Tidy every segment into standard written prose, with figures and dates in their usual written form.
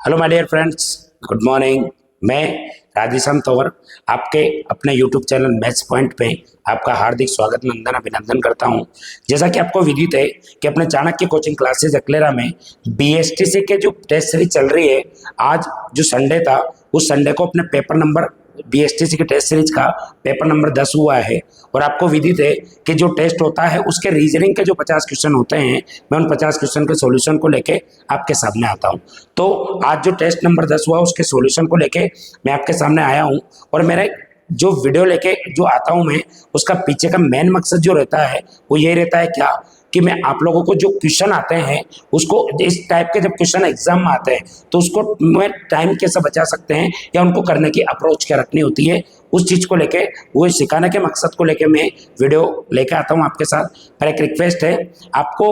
Hello my dear friends, good morning. मैं राधेश्याम तंवर आपके अपने यूट्यूब चैनल मैथ्स पॉइंट पे आपका हार्दिक स्वागत नंदन अभिनंदन करता हूं। जैसा कि आपको विदित है कि अपने चाणक्य कोचिंग क्लासेज अकलेरा में बीएसटीसी के जो टेस्ट सीरीज चल रही है, आज जो संडे था उस संडे को अपने पेपर नंबर बीएसटीसी के टेस्ट सीरीज का पेपर नंबर 10 हुआ है। और आपको विदित है कि जो टेस्ट होता है उसके रीजनिंग के जो 50 क्वेश्चन होते हैं, मैं उन 50 क्वेश्चन के सॉल्यूशन को लेके आपके सामने आता हूं। तो आज जो टेस्ट नंबर 10 हुआ उसके सॉल्यूशन को लेके मैं आपके सामने आया हूं। और मेरे जो वीडियो लेके जो आता हूं मैं, उसका पीछे का मेन मकसद जो रहता है वो ये रहता है क्या कि मैं आप लोगों को जो क्वेश्चन आते हैं उसको, इस टाइप के जब क्वेश्चन एग्जाम में आते हैं तो उसको मैं टाइम कैसे बचा सकते हैं या उनको करने की अप्रोच क्या रखनी होती है, उस चीज को लेके, वो सिखाने के मकसद को लेके मैं वीडियो लेके आता हूं आपके साथ। पर एक रिक्वेस्ट है, आपको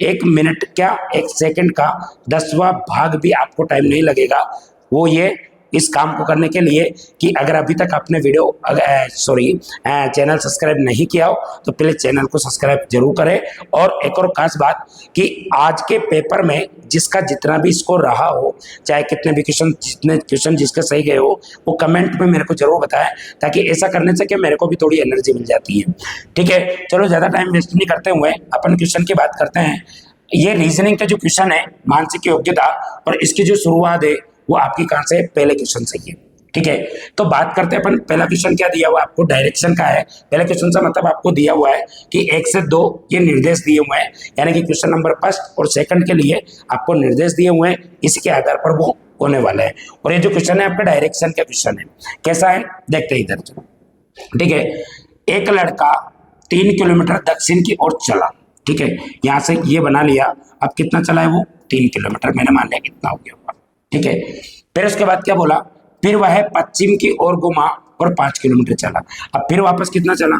1 मिनट क्या 1 सेकंड का 10वां भाग भी आपको टाइम नहीं लगेगा। वो ये इस काम को करने के लिए कि अगर अभी तक आपने चैनल सब्सक्राइब नहीं किया हो तो प्लीज चैनल को सब्सक्राइब जरूर करें। और एक और खास बात कि आज के पेपर में जिसका जितना भी स्कोर रहा हो, चाहे कितने भी क्वेश्चन, जितने क्वेश्चन जिसके सही गए हो, वो कमेंट में मेरे को जरूर बताएं, ताकि ऐसा करने से कि मेरे को भी थोड़ी एनर्जी मिल जाती है। ठीक है, चलो ज्यादा टाइम वेस्ट नहीं करते हुए अपन क्वेश्चन की बात करते हैं। ये रीजनिंग का जो क्वेश्चन है, मानसिक योग्यता, और इसकी जो शुरुआत है वो आपकी कहां से, पहले क्वेश्चन से ही है। ठीक है, तो बात करते हैं अपन। पहला क्वेश्चन क्या दिया हुआ है आपको, डायरेक्शन का है। पहले क्वेश्चन से मतलब आपको दिया हुआ है कि 1 से 2 ये निर्देश दिए हुए हैं, यानी कि क्वेश्चन नंबर फर्स्ट और सेकंड के लिए आपको निर्देश दिए हुए हैं, इसी के आधार पर वो होने वाला है। और ये जो क्वेश्चन है आपका डायरेक्शन का क्वेश्चन है। कैसा है देखते हैं इधर। ठीक है, एक लड़का 3 किलोमीटर दक्षिण की ओर चला। ठीक है, यहां से ये बना लिया। अब कितना चला है वो, 3 किलोमीटर, मैंने मान लिया कितना हो गया होगा। ठीक है, फिर उसके बाद क्या बोला, फिर वह पश्चिम की ओर घुमा और 5 किलोमीटर चला। अब फिर वापस कितना चला,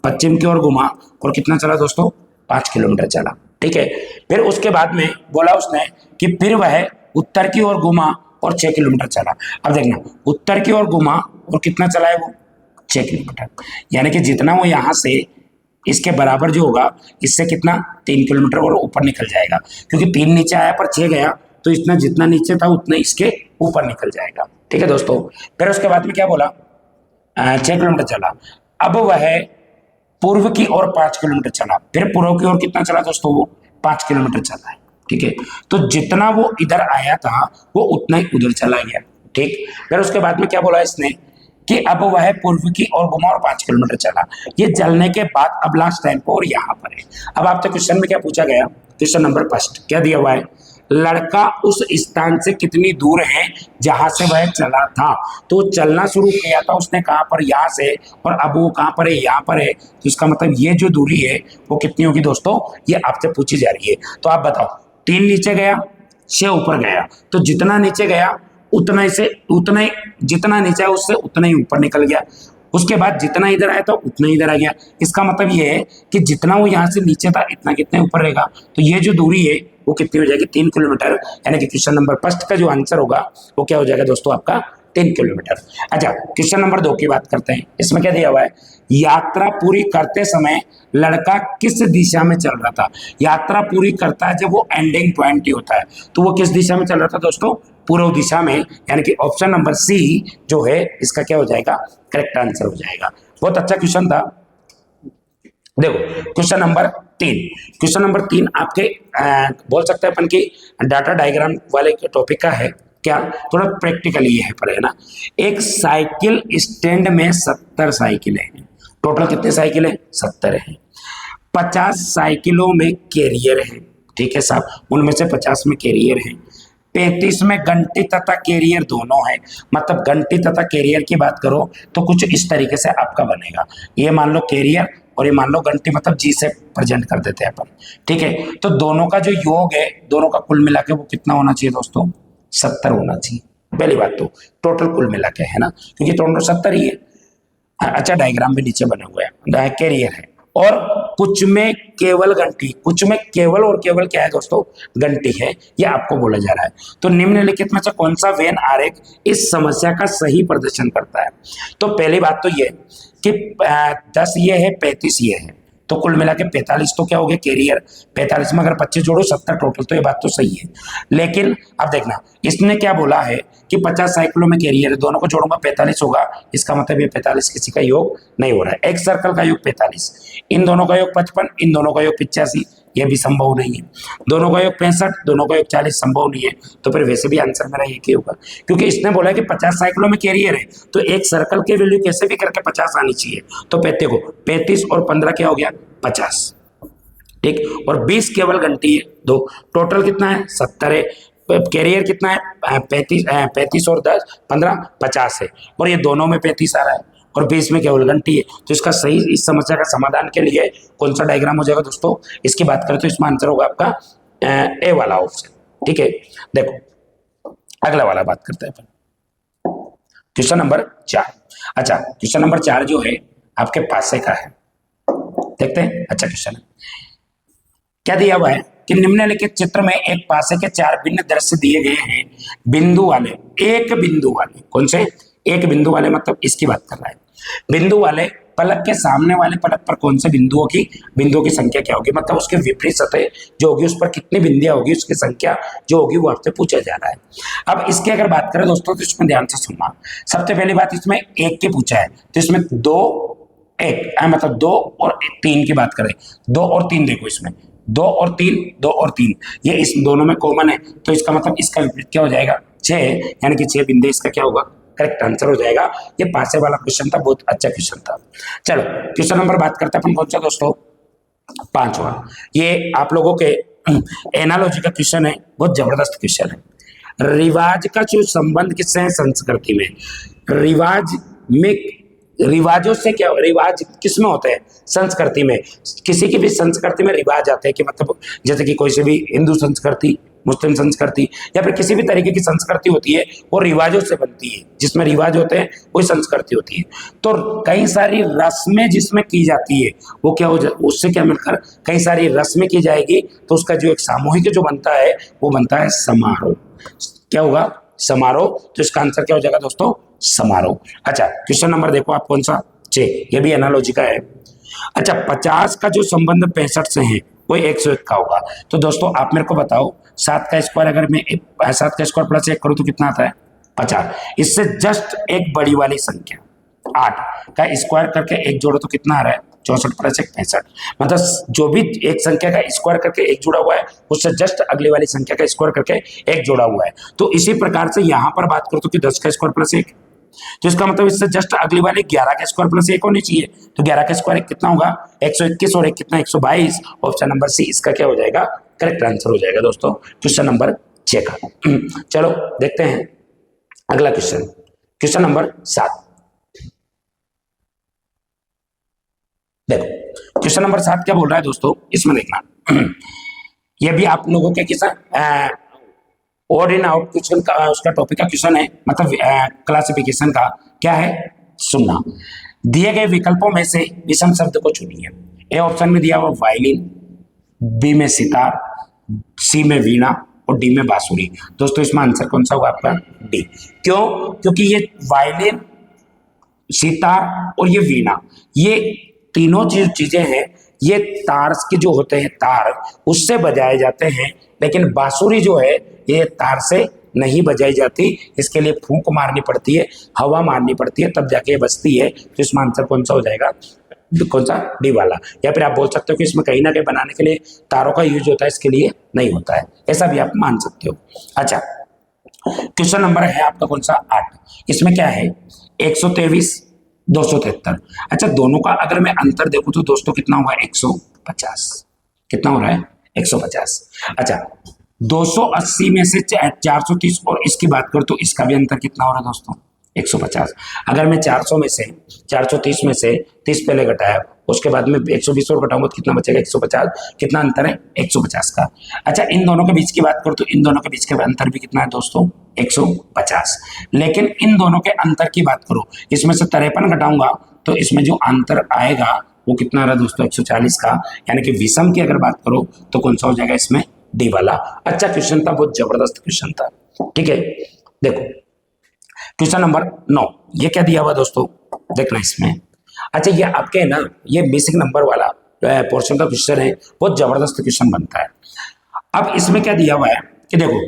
पश्चिम की ओर घुमा और कितना चला दोस्तों, 5 किलोमीटर चला। ठीक है, फिर उसके बाद में बोला उसने कि फिर वह उत्तर की ओर घुमा और 6 किलोमीटर चला। अब देखना, उत्तर की ओर घुमा और कितना चला है वो, 6 किलोमीटर, यानी कि जितना वो यहां से इसके बराबर जो होगा, इससे कितना 3 किलोमीटर और ऊपर निकल जाएगा, क्योंकि 3 नीचे आया पर 6 गया, तो इतना जितना नीचे था उतना इसके ऊपर निकल जाएगा। ठीक है दोस्तों, फिर उसके बाद में क्या बोला, 6 किलोमीटर चला। अब वह पूर्व की ओर 5 किलोमीटर चला। फिर पूर्व की ओर कितना चला दोस्तों, वो 5 किलोमीटर चला है। ठीक है, तो जितना वो इधर आया था वो उतना ही उधर चला गया। ठीक, फिर उसके बाद में क्या बोला इसने कि अब वह पूर्व की ओर घुमा और 5 किलोमीटर चला। ये चलने के बाद अब लास्ट टाइम पर और यहाँ पर है। अब आपसे क्वेश्चन में क्या पूछा गया, क्वेश्चन नंबर फर्स्ट क्या दिया हुआ है, लड़का उस स्थान से कितनी दूर है जहां से वह चला था। तो चलना शुरू किया था उसने कहां पर, यहां से, और अब वो कहां पर है, यहां पर है। तो इसका मतलब ये जो दूरी है वो कितनी होगी दोस्तों, ये आपसे पूछी जा रही है। तो आप बताओ, 3 नीचे गया, 6 ऊपर गया, तो जितना नीचे गया उतना ही, जितना नीचे है उससे उतना ही ऊपर निकल गया। उसके बाद जितना इधर आया था उतना इधर आ गया। इसका मतलब ये है कि जितना वो यहाँ से नीचे था इतना कितने ऊपर रहेगा। तो ये जो दूरी है वो कितनी हो जाएगी, 3 किलोमीटर, यानी कि क्वेश्चन नंबर फर्स्ट का जो आंसर होगा वो क्या हो जाएगा दोस्तों, आपका 3 किलोमीटर। अच्छा, क्वेश्चन नंबर 2 की बात करते हैं। इसमें क्या दिया हुआ है, यात्रा पूरी करते समय लड़का किस दिशा में चल रहा था। यात्रा पूरी करता है जब वो एंडिंग पॉइंट ही होता है, तो वो किस दिशा में चल रहा था दोस्तों, पूर्व दिशा में, यानी कि ऑप्शन नंबर सी जो है इसका क्या हो जाएगा, करेक्ट आंसर हो जाएगा। बहुत अच्छा क्वेश्चन था। देखो क्वेश्चन नंबर 3, क्वेश्चन नंबर 3 आपके बोल सकते हैं अपन की डाटा डायग्राम वाले टॉपिक का है। क्या, थोड़ा प्रैक्टिकली ये है पर, है ना। एक साइकिल स्टैंड में 70 साइकिलें हैं। टोटल कितने साइकिल है, 70 है। 50 साइकिलों में कैरियर है। ठीक है साहब, उनमें से 50 में कैरियर है। 35 में घंटी तथा कैरियर दोनों है। मतलब घंटी तथा कैरियर की बात करो तो कुछ इस तरीके से आपका बनेगा। ये मान लो कैरियर और ये मान लो घंटी, मतलब जी से प्रेजेंट कर देते हैं अपन। ठीक है, तो दोनों का जो योग है, दोनों का कुल मिला के वो कितना होना चाहिए दोस्तों, 70 होना चाहिए। पहली बात तो टोटल कुल मिला के, है ना, क्योंकि टोटल 70 ही है। अच्छा, डायग्राम भी नीचे बने हुए हैं, कैरियर है। और कुछ में केवल घंटी, कुछ में केवल और केवल क्या है दोस्तों, घंटी है, ये आपको बोला जा रहा है। तो निम्नलिखित में से कौन सा वेन आरेख इस समस्या का सही प्रदर्शन करता है। तो पहली बात तो ये कि 10 ये है, 35 ये है, तो कुल मिला के 45 तो क्या हो गया कैरियर, 45 में अगर 25 जोड़ो 70 टोटल, तो ये बात तो सही है। लेकिन अब देखना इसने क्या बोला है कि 50 साइकिलों में कैरियर है, दोनों को जोड़ूंगा 45 होगा, इसका मतलब ये 45 किसी का योग नहीं हो रहा है। एक सर्कल का योग 45, इन दोनों का योग 55, इन दोनों का योग 85, ये भी संभव नहीं है। दोनों का योग 65, दोनों का योग 40, संभव नहीं है। तो फिर वैसे भी आंसर मेरा एक ही होगा, क्योंकि इसने बोला कि 50 साइकिलों में कैरियर है, तो एक सर्कल की वैल्यू कैसे भी करके 50 आनी चाहिए। तो देखो 35 और 15 क्या हो गया 50, ठीक, और 20 केवल घंटी है, दो टोटल कितना है 70 है, कैरियर कितना है 35 और 10 15 50 है, और ये दोनों में 35 आ रहा है और 20 में केवल घंटी है। तो इसका सही इस समस्या का समाधान के लिए कौन सा डायग्राम हो जाएगा दोस्तों, इसकी बात करें तो इसमें आंसर होगा आपका ए वाला ऑप्शन, ठीक है। देखो अगला वाला बात करते हैं क्वेश्चन नंबर 4। अच्छा क्वेश्चन नंबर 4 जो है आपके पासे का है, देखते हैं। अच्छा क्वेश्चन क्या दिया हुआ है कि निम्नलिखित चित्र में एक पासे के 4 भिन्न दृश्य दिए गए हैं, बिंदु वाले, एक बिंदु वाले, कौन से एक बिंदु वाले, मतलब इसकी बात कर रहा है। बिंदु वाले पलक के सामने वाले पलक पर कौन से बिंदुओं की संख्या क्या होगी, मतलब उसके विपरीत सतह जो होगी उस पर कितनी बिंदियां होगी, उसकी संख्या जो होगी वो आपसे पूछा जा रहा है। अब इसकी अगर बात करें दोस्तों तो इसमें ध्यान से सुनना। सबसे पहली बात इसमें एक के पूछा है, तो इसमें 2 1 मतलब 2 और 3 की बात करें, 2 और 3 देखो इसमें 2 और 3, 2 और 3 ये इस दोनों में कॉमन है, तो इसका मतलब इसका विपरीत क्या हो जाएगा 6, यानी कि 6 बिंदु इसका क्या होगा करेक्ट आंसर हो जाएगा। ये पासे वाला क्वेश्चन था, बहुत अच्छा क्वेश्चन था। चलो क्वेश्चन नंबर बात करते हैं अपन कौन सा दोस्तों 5वां। ये आप लोगों के एनालॉजी का क्वेश्चन है, बहुत जबरदस्त क्वेश्चन है। रिवाज का जो संबंध किससे है संस्कृति में, रिवाज में, रिवाजों से क्या, रिवाज किसमें होते हैं संस्कृति में। किसी की भी संस्कृति में रिवाज आते हैं कि मतलब जैसे कि कोई से भी हिंदू संस्कृति, मुस्लिम संस्कृति या फिर किसी भी तरीके की संस्कृति होती है वो रिवाजों से बनती है, जिसमें रिवाज होते हैं वही संस्कृति होती है। तो कई सारी रस्में जिसमें की जाती है वो क्या हो उससे क्या मिलकर कई सारी रस्में की जाएगी, तो उसका जो एक सामूहिक जो बनता है वो बनता है समारोह। क्या होगा समारोह, तो इसका आंसर क्या हो जाएगा दोस्तों समारोह। अच्छा क्वेश्चन नंबर देखो आप कौन सा 6, ये भी एनालॉजी का है। अच्छा 50 का जो संबंध 65 से है वो 101 का होगा। तो दोस्तों आप मेरे को बताओ 7 का स्क्वायर अगर मैं 7 का स्क्वायर प्लस 1 करूं तो कितना आता है 50। इससे जस्ट एक बड़ी वाली संख्या 8 का स्क्वायर करके 1 जोड़ो तो कितना आ रहा है 64 प्लस 1 65। मतलब जो भी एक संख्या का स्क्वायर करके 1 जुड़ा हुआ है उससे जस्ट अगली वाली संख्या का स्क्वायर करके 1 जोड़ा हुआ है। तो इसी प्रकार से यहां पर बात करो तो कि 10 का स्क्वायर प्लस 1, तो इसका मतलब इससे जस्ट अगली वाली 11 का स्क्वायर प्लस 1 होनी चाहिए। तो 11 का स्क्वायर कितना होगा 121 और 1 कितना 122। ऑप्शन नंबर सी इसका क्या हो जाएगा करेक्ट आंसर हो जाएगा दोस्तों क्वेश्चन नंबर 6 का। चलो देखते हैं अगला क्वेश्चन, क्वेश्चन नंबर 7। देखो क्वेश्चन नंबर 7 क्या बोल रहा है दोस्तों, इसमें देखना ये भी आप लोगों के किसान ओड इन आउट क्वेश्चन का उसका टॉपिक का क्वेश्चन है, मतलब क्लासिफिकेशन का क्या है सुनना। दिए गए विकल्पों में से विषम शब्द को चुनिए। ए ऑप्शन में दिया हुआ वायलिन, बी में सितार, सी में वीणा और डी में बांसुरी। दोस्तों इसमें आंसर कौन सा होगा आपका डी। क्यों, क्योंकि ये वायलिन, सितार और ये वीणा, ये तीनों चीजें हैं, ये तार के जो होते हैं तार उससे बजाए जाते हैं, लेकिन बांसुरी जो है ये तार से नहीं बजाई जाती, इसके लिए फूंक मारनी पड़ती है, हवा मारनी पड़ती है, तब जाके बजती है। तो इसमें आंसर कौन सा हो जाएगा कौन सा डी वाला। या फिर आप बोल सकते हो कि इसमें कहीं ना कहीं बनाने के लिए तारों का यूज होता है, इसके लिए नहीं होता है, ऐसा भी आप मान सकते हो। अच्छा क्वेश्चन नंबर है आपका कौन सा 8। इसमें क्या है 123 273। अच्छा दोनों का अगर मैं अंतर देखूं तो दोस्तों कितना होगा 150, कितना हो रहा है 150। अच्छा 280 में से 430 और इसकी बात करूं तो इसका भी अंतर कितना हो रहा है दोस्तों 150। अगर मैं 400 में से 430 में से 30 पहले घटाया उसके बाद में 120 और घटाऊंगा तो कितना बचेगा 150। कितना अंतर है 150 का। अच्छा इन दोनों के बीच की बात करूं तो इन दोनों के बीच का अंतर भी कितना है दोस्तों 150। लेकिन इन दोनों के अंतर की बात करो, इसमें से 53 घटाऊंगा तो इसमें जो अंतर आएगा वो कितना रहा दोस्तों 140 का। यानी कि विषम की अगर बात करो तो कौन सा हो जाएगा इसमें डी वाला। अच्छा क्वेश्चन था, बहुत जबरदस्त क्वेश्चन था, ठीक है। देखो क्वेश्चन नंबर 9, ये क्या दिया हुआ दोस्तों देखना इसमें। अच्छा ये आपके ना ये बेसिक नंबर वाला पोर्शन का क्वेश्चन है, बहुत जबरदस्त क्वेश्चन बनता है। अब इसमें क्या दिया हुआ है कि देखो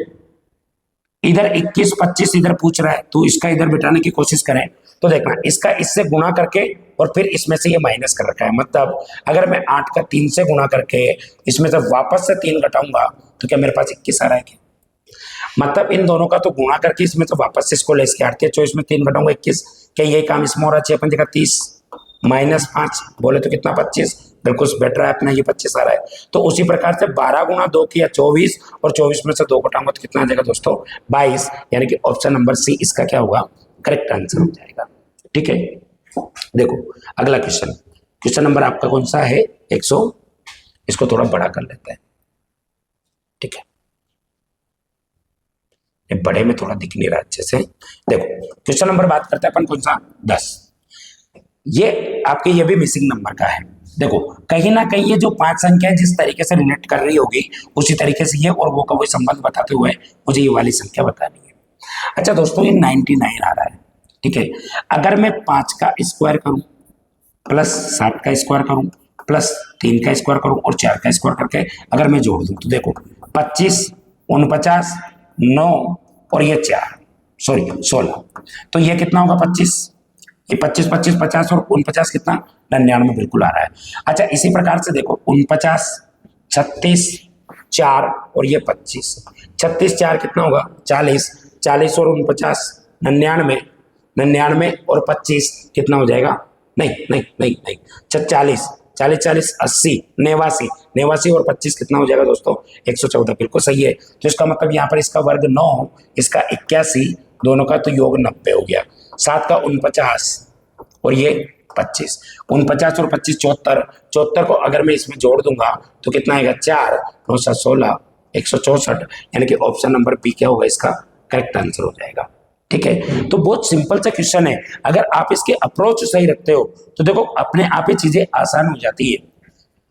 इधर 21 25 इधर पूछ रहा है, तो इसका इधर बिठाने की कोशिश करें तो देखना इसका इससे गुणा करके और फिर इसमें से ये माइनस कर रखा है। मतलब अगर मैं 8 का 3 से गुणा करके इसमें से वापस से 3 घटाऊंगा तो क्या मेरे पास 21 आ रहा है क्या? मतलब इन दोनों का तो गुणा करके इसमें तो वापस से इसको लेस के 8 के 24 में 3 घटाऊंगा 21, क्या ये काम इसमें हो रहा है? 6 पंजे 30 -5 बोले तो कितना 25, बिल्कुल बेटर है अपना, ये 25 आ रहा है। तो उसी प्रकार से 12 गुणा 2 किया 24 और 24 में से 2 घटाऊंगा तो कितना आ जाएगा दोस्तों? 22, यानी कि ऑप्शन नंबर सी इसका क्या होगा? करेक्ट आंसर हो जाएगा। ठीक है, देखो अगला क्वेश्चन, क्वेश्चन नंबर आपका कौन सा है? 100, इसको थोड़ा बड़ा कर लेते हैं। ठीक है, ये बड़े में थोड़ा दिख नहीं रहा अच्छे से। देखो क्वेश्चन नंबर बात करते हैं अपन कौन सा? 10। ये आपके ये भी मिसिंग नंबर का है। देखो कहीं ना कहीं ये जो 5 संख्या जिस तरीके से रिलेट कर रही होगी उसी तरीके से ये और वो का वही संबंध बताते हुए मुझे ये वाली संख्या बतानी है। अच्छा दोस्तों, ये 99 आ रहा है। ठीक है, अगर मैं 5 का स्क्वायर करूं प्लस 7 का स्क्वायर करूं प्लस 3 का स्क्वायर करूं और 4 का स्क्वायर करके अगर मैं जोड़ दूं तो देखो 25 49 9 और ये 4 सॉरी 16, तो ये कितना होगा? 25, ये 25 25 50 और 49 कितना? 99 बिल्कुल आ रहा है। अच्छा इसी प्रकार से देखो 49 36 4 और ये 25, 36 4 कितना होगा? 40, 40 और 49 99, 99 और 25 कितना हो जाएगा? नहीं नहीं नहीं नहीं 40 40 40 80 89 89 और 25 कितना हो जाएगा दोस्तों? 114, बिल्कुल सही है। तो इसका मतलब यहाँ पर इसका वर्ग 9, इसका 81, दोनों का तो योग 90 हो गया। 7 का 49 और ये 25, 49 और 25 74, 74 को अगर मैं इसमें जोड़ दूंगा तो कितना आएगा? 4 9 7 16 164, यानी कि ऑप्शन नंबर बी क्या होगा? इसका करेक्ट आंसर हो जाएगा। ठीक है, तो बहुत सिंपल सा क्वेश्चन है, अगर आप इसके अप्रोच सही रखते हो तो देखो अपने आप ही चीजें आसान हो जाती है।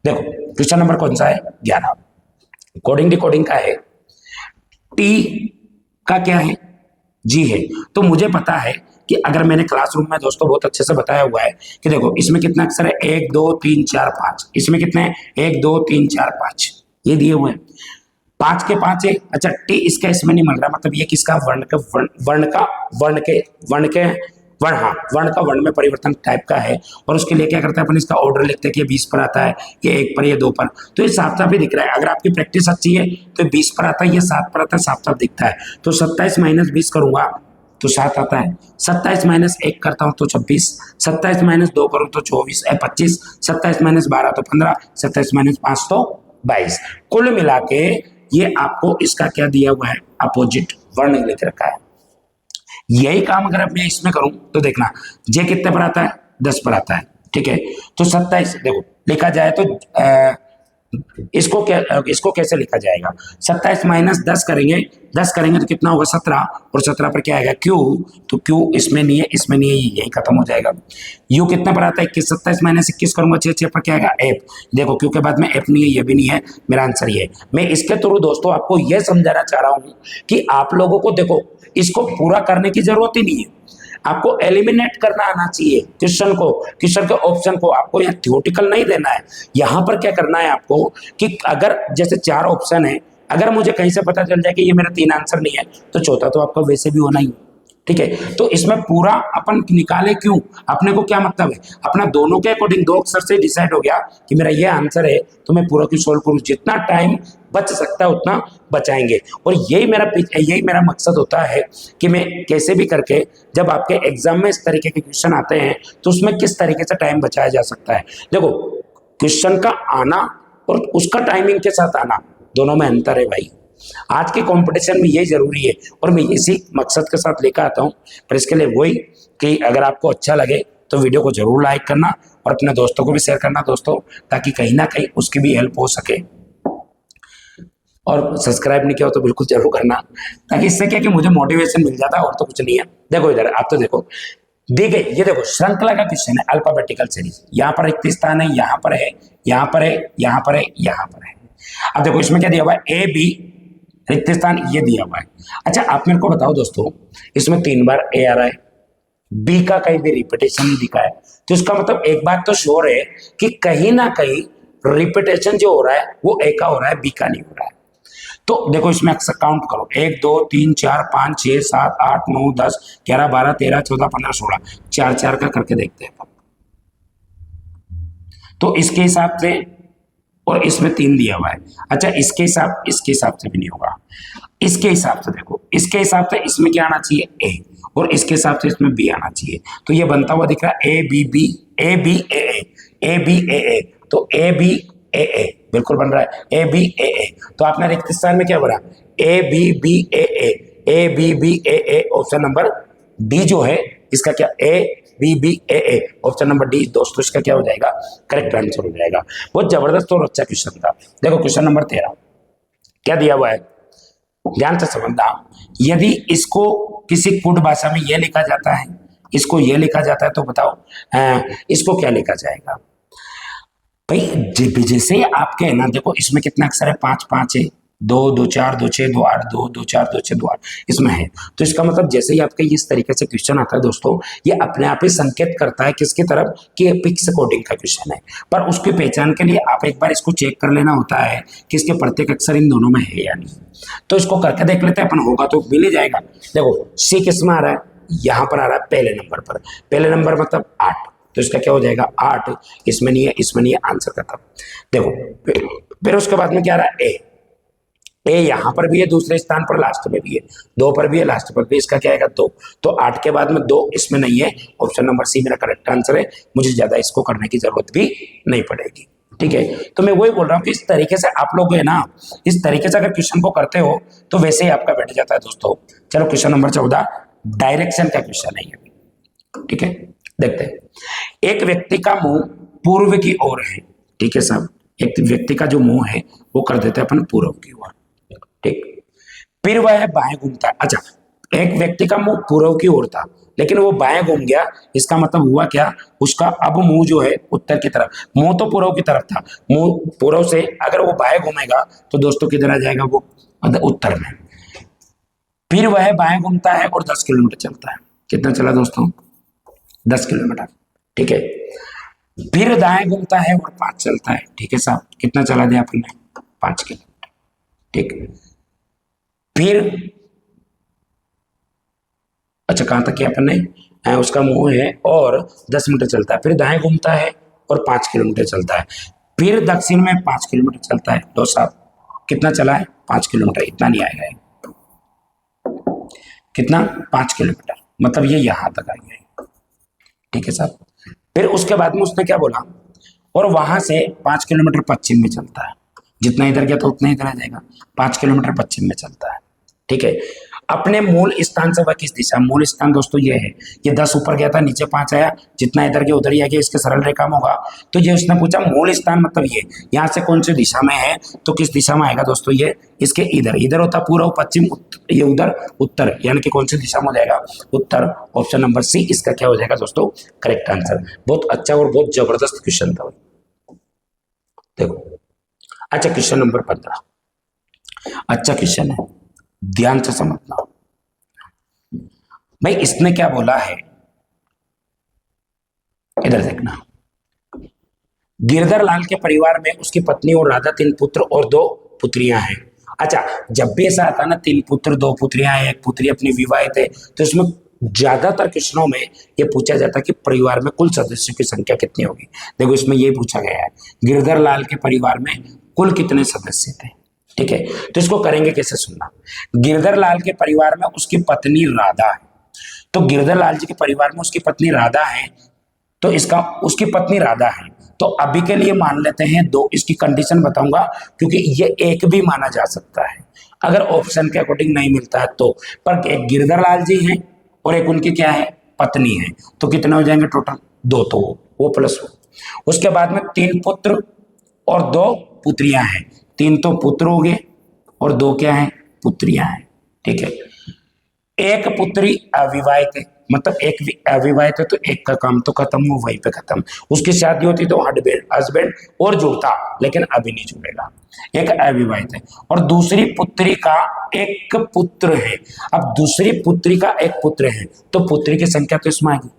देखो क्वेश्चन नंबर कौन सा है? 11। कोडिंग डिकोडिंग का है, टी का क्या है? जी है। तो मुझे पता है कि अगर मैंने क्लासरूम में दोस्तों बहुत अच्छे से बताया हुआ है कि देखो इसमें कितना अक्षर है? 1 2 3 4 5, इसमें कितने हैं? 1 2 3 4 5, ये दिए हुए हैं। 5 के 5 है। अच्छा टी इसका इसमें नहीं मिल रहा, मतलब ये किसका? वर्ण का वर्ण का वर्ण में परिवर्तन टाइप का है। और उसके लिए क्या करते हैं अपन? इसका ऑर्डर लिखते हैं कि 20 पर आता है, ये 1 पर, ये 2 पर, तो ये साफ साफ ही दिख रहा है। अगर आपकी प्रैक्टिस अच्छी है तो 20 पर आता है, ये 7 पर आता है, साफ साफ दिखता है। तो 27 - 20 करूंगा तो 7 आता है, 27 - 1 करता हूं तो 26, 27 - 2 करूं तो 25, 27 - 12 तो 15, 27 - 5 तो 22। कुल मिला के ये आपको इसका क्या दिया हुआ है? अपोजिट वर्ण लिख रखा है। यही काम अगर मैं इसमें करूं तो देखना जे कितने पर आता है? 10 पर आता है। ठीक है, तो 27 देखो लिखा जाए तो इसको कैसे लिखा जाएगा? 27 - 10 करेंगे, 10 करेंगे तो कितना होगा? 17, और 17 पर क्या आएगा? क्यू, तो क्यू इसमें नहीं है, इसमें नहीं है, यही खत्म हो जाएगा। यू कितने पर आता है? 21, 27 - 21 करूंगा 6, 6 पर क्या आएगा? एफ। देखो क्यू के बाद में एफ नहीं है, ये भी नहीं है, मेरा आंसर ये है। मैं इसके थ्रू दोस्तों आपको यह समझाना चाह रहा हूं कि आप लोगों को देखो इसको पूरा करने की जरूरत ही नहीं है, आपको एलिमिनेट करना आना चाहिए क्वेश्चन को, क्वेश्चन के ऑप्शन को। आपको यहाँ थ्योरेटिकल नहीं देना है, यहाँ पर क्या करना है आपको कि अगर जैसे 4 ऑप्शन है, अगर मुझे कहीं से पता चल जाए कि ये मेरा 3 आंसर नहीं है तो चौथा तो आपका वैसे भी होना ही। ठीक है, तो इसमें पूरा अपन निकाले क्यों? अपने को क्या मतलब है? अपना दोनों के अकॉर्डिंग 2 अक्षर से डिसाइड हो गया कि मेरा ये आंसर है, तो मैं पूरा क्यों सोल्व करूं? जितना टाइम बच सकता है उतना बचाएंगे। और यही मेरा मकसद होता है कि मैं कैसे भी करके जब आपके एग्जाम में इस तरीके के क्वेश्चन आते हैं तो उसमें किस तरीके से टाइम बचाया जा सकता है। देखो क्वेश्चन का आना और उसका टाइमिंग के साथ आना, दोनों में अंतर है भाई। आज के कंपटीशन में यही जरूरी है और मैं इसी मकसद के साथ लेकर आता हूं। पर इसके लिए वही कि अगर आपको अच्छा लगे तो वीडियो को जरूर लाइक करना और अपने दोस्तों को भी शेयर करना दोस्तों, ताकि कहीं ना कहीं उसकी भी हेल्प हो सके। और सब्सक्राइब नहीं किया हो तो बिल्कुल जरूर करना, ताकि इससे क्या कि मुझे मोटिवेशन मिल जाता है, और तो कुछ नहीं है। देखो इधर आप तो देखो दी गई, ये देखो श्रृंखला का क्वेश्चन है, अल्फाबेटिकल सीरीज। यहाँ पर रिक्त स्थान है, यहाँ पर है, यहाँ पर है, यहाँ पर है, यहाँ पर है। अब देखो इसमें क्या दिया हुआ है? ए बी रिक्त स्थान ये दिया हुआ है। अच्छा आप मेरे को बताओ दोस्तों, इसमें 3 बार ए आ रहा है, बी का कहीं भी रिपीटेशन नहीं दिखा है, तो इसका मतलब एक बात तो श्योर है कि कहीं ना कहीं रिपीटेशन जो हो रहा है वो ए का हो रहा है, बी का नहीं हो रहा है। तो देखो इसमें अक्सर काउंट करो, 1 2 3 4 5 6 7 8 9 10 11 12 13 14 15 16, 4 4 का करके देखते हैं। तो इसके हिसाब से, और इसमें 3 दिया हुआ है। अच्छा इसके हिसाब से भी नहीं होगा। इसके हिसाब से देखो, इसके हिसाब से इसमें क्या आना चाहिए, ए, और इसके हिसाब से इसमें बी आना चाहिए। तो ये बनता हुआ दिख रहा है A B B A B A A A B A A, तो ए बी ए ए बिल्कुल बन रहा है, ए बी ए ए। तो आपने रिक्त स्थान में क्या बना, A B B A A, A B B A A, option number D जो है इसका क्या, A B B A A, option number D दोस्तों इसका क्या हो जाएगा, करेक्ट आंसर हो जाएगा। बहुत जबरदस्त और अच्छा क्वेश्चन था। देखो क्वेश्चन नंबर 13 क्या दिया हुआ है, ध्यान से समझना। यदि इसको किसी कुड भाषा में यह लिखा जाता है, इसको यह लिखा जाता है, तो बताओ इसको क्या लिखा जाएगा भाई। जैसे आपके है ना, देखो इसमें कितना अक्षर है, 5 5 है, 2 2 4 2 6 2 8 2 2 4 2 6 2 8 इसमें है। तो इसका मतलब जैसे ही आपके इस तरीके से क्वेश्चन आता है दोस्तों, ये अपने आप ही संकेत करता है किसकी तरफ, कि ये पिक्स कोडिंग का क्वेश्चन है। पर उसकी पहचान के लिए आप एक बार इसको चेक कर लेना होता है कि इसके प्रत्येक अक्षर इन दोनों में है या नहीं। तो इसको करके देख लेते हैं अपन, होगा तो मिल ही जाएगा। देखो सी किस में आ रहा है, यहाँ पर आ रहा है पहले नंबर पर, पहले नंबर मतलब 8, तो इसका क्या हो जाएगा 8, इसमें नहीं है, इसमें नहीं है, आंसर खत्म। देखो फिर उसके बाद में क्या आ रहा है, ए यहाँ पर भी है, दूसरे स्थान पर लास्ट में भी है, 2 पर भी है, लास्ट पर भी, इसका क्या आएगा 2। तो 8 के बाद में 2 इसमें नहीं है, ऑप्शन नंबर सी मेरा करेक्ट आंसर है। मुझे ज्यादा इसको करने की जरूरत भी नहीं पड़ेगी, ठीक है। तो मैं वही बोल रहा हूँ कि इस तरीके से आप लोग है ना, इस तरीके से अगर क्वेश्चन को करते हो तो वैसे ही आपका बैठ जाता है दोस्तों। चलो क्वेश्चन नंबर 14 डायरेक्शन का क्वेश्चन है ये, ठीक है। देखते हैं, एक व्यक्ति का मुंह पूर्व की ओर है, ठीक है साहब, एक व्यक्ति का जो मुंह है वो कर देते हैं अपन पूर्व की ओर, ठीक। फिर वह बाएं घूमता है। अच्छा एक व्यक्ति का मुंह पूर्व की ओर था लेकिन वो बाएं घूम गया, इसका मतलब हुआ क्या, उसका अब मुंह जो है उत्तर की तरफ, मुंह तो पूर्व की तरफ था, मुंह पूर्व से अगर वो बाएं घूमेगा तो दोस्तों किधर आ जाएगा, वो उत्तर में। फिर वह बाएं घूमता है और 10 किलोमीटर चलता है। कितना चला दोस्तों, 10 किलोमीटर, ठीक है। फिर दाएं घूमता है और 5 चलता है, ठीक है साहब। कितना चला दिया अपन ने, 5 किलोमीटर, ठीक। फिर अच्छा कहां तक किया अपन ने, उसका मुंह है और 10 मीटर चलता है, फिर दाएं घूमता है और 5 किलोमीटर चलता है, फिर दक्षिण में 5 किलोमीटर चलता है। तो साहब कितना चला है, 5 किलोमीटर, इतना नहीं आएगा, कितना 5 किलोमीटर, मतलब ये यहां तक आ गया, ठीक है साहब। फिर उसके बाद में उसने क्या बोला, और वहां से 5 किलोमीटर पश्चिम में चलता है, जितना इधर गया तो उतना इधर आ जाएगा, 5 किलोमीटर पश्चिम में चलता है, ठीक है। अपने मूल स्थान से वह किस दिशा, मूल स्थान दोस्तों ये है, ये 10 ऊपर गया था, नीचे 5 आया, जितना इधर गया उधर ही आ गया, इसके सरल रेखा में होगा। तो ये उसने पूछा मूल स्थान मतलब ये यहाँ से कौन सी दिशा में है, तो किस दिशा में आएगा दोस्तों, ये इसके इधर, इधर होता पूर्व पश्चिम, ये उधर उत्तर, यानी कि कौन सी दिशा में हो जाएगा, उत्तर। ऑप्शन नंबर सी इसका क्या हो जाएगा दोस्तों, करेक्ट आंसर। बहुत अच्छा और बहुत जबरदस्त क्वेश्चन था, देखो। अच्छा क्वेश्चन नंबर 15 अच्छा क्वेश्चन है, ध्यान से समझना भाई। इसने क्या बोला है, इधर देखना। गिरधर लाल के परिवार में उसकी पत्नी और राधा 3 पुत्र और 2 पुत्रियां हैं। अच्छा जब भी ऐसा आता ना 3 पुत्र 2 पुत्रियां, 1 पुत्री अपनी विवाहित है, तो इसमें ज्यादातर क्वेश्चनों में ये पूछा जाता है कि परिवार में कुल सदस्यों की संख्या कितनी होगी। देखो इसमें ये पूछा गया है, गिरधर लाल के परिवार में कुल कितने सदस्य थे, ठीक है। तो इसको करेंगे कैसे, सुनना। गिरधर लाल के परिवार में उसकी पत्नी राधा है, तो गिरधर लाल जी के परिवार में उसकी पत्नी राधा है, तो इसका उसकी पत्नी राधा है, तो अभी के लिए मान लेते हैं 2। इसकी कंडीशन बताऊंगा क्योंकि ये एक भी माना जा सकता है अगर ऑप्शन के अकॉर्डिंग नहीं मिलता है तो। पर एक गिरधर लाल जी हैं और एक उनकी क्या है, पत्नी है, तो कितने हो जाएंगे टोटल, 2, तो वो प्लस हो। उसके बाद में 3 पुत्र और 2 पुत्रियां हैं, 3 तो पुत्र हो गए और 2 क्या है, पुत्रियां हैं, ठीक है। एक पुत्री अविवाहित है, मतलब एक अविवाहित है तो एक का काम तो खत्म हो, वहीं पे खत्म। उसकी शादी होती तो हस्बैंड और जुड़ता, लेकिन अभी नहीं जुड़ेगा। एक अविवाहित है और दूसरी पुत्री का एक पुत्र है। अब दूसरी पुत्री का एक पुत्र है तो पुत्री की संख्या तो इसमें आएगी,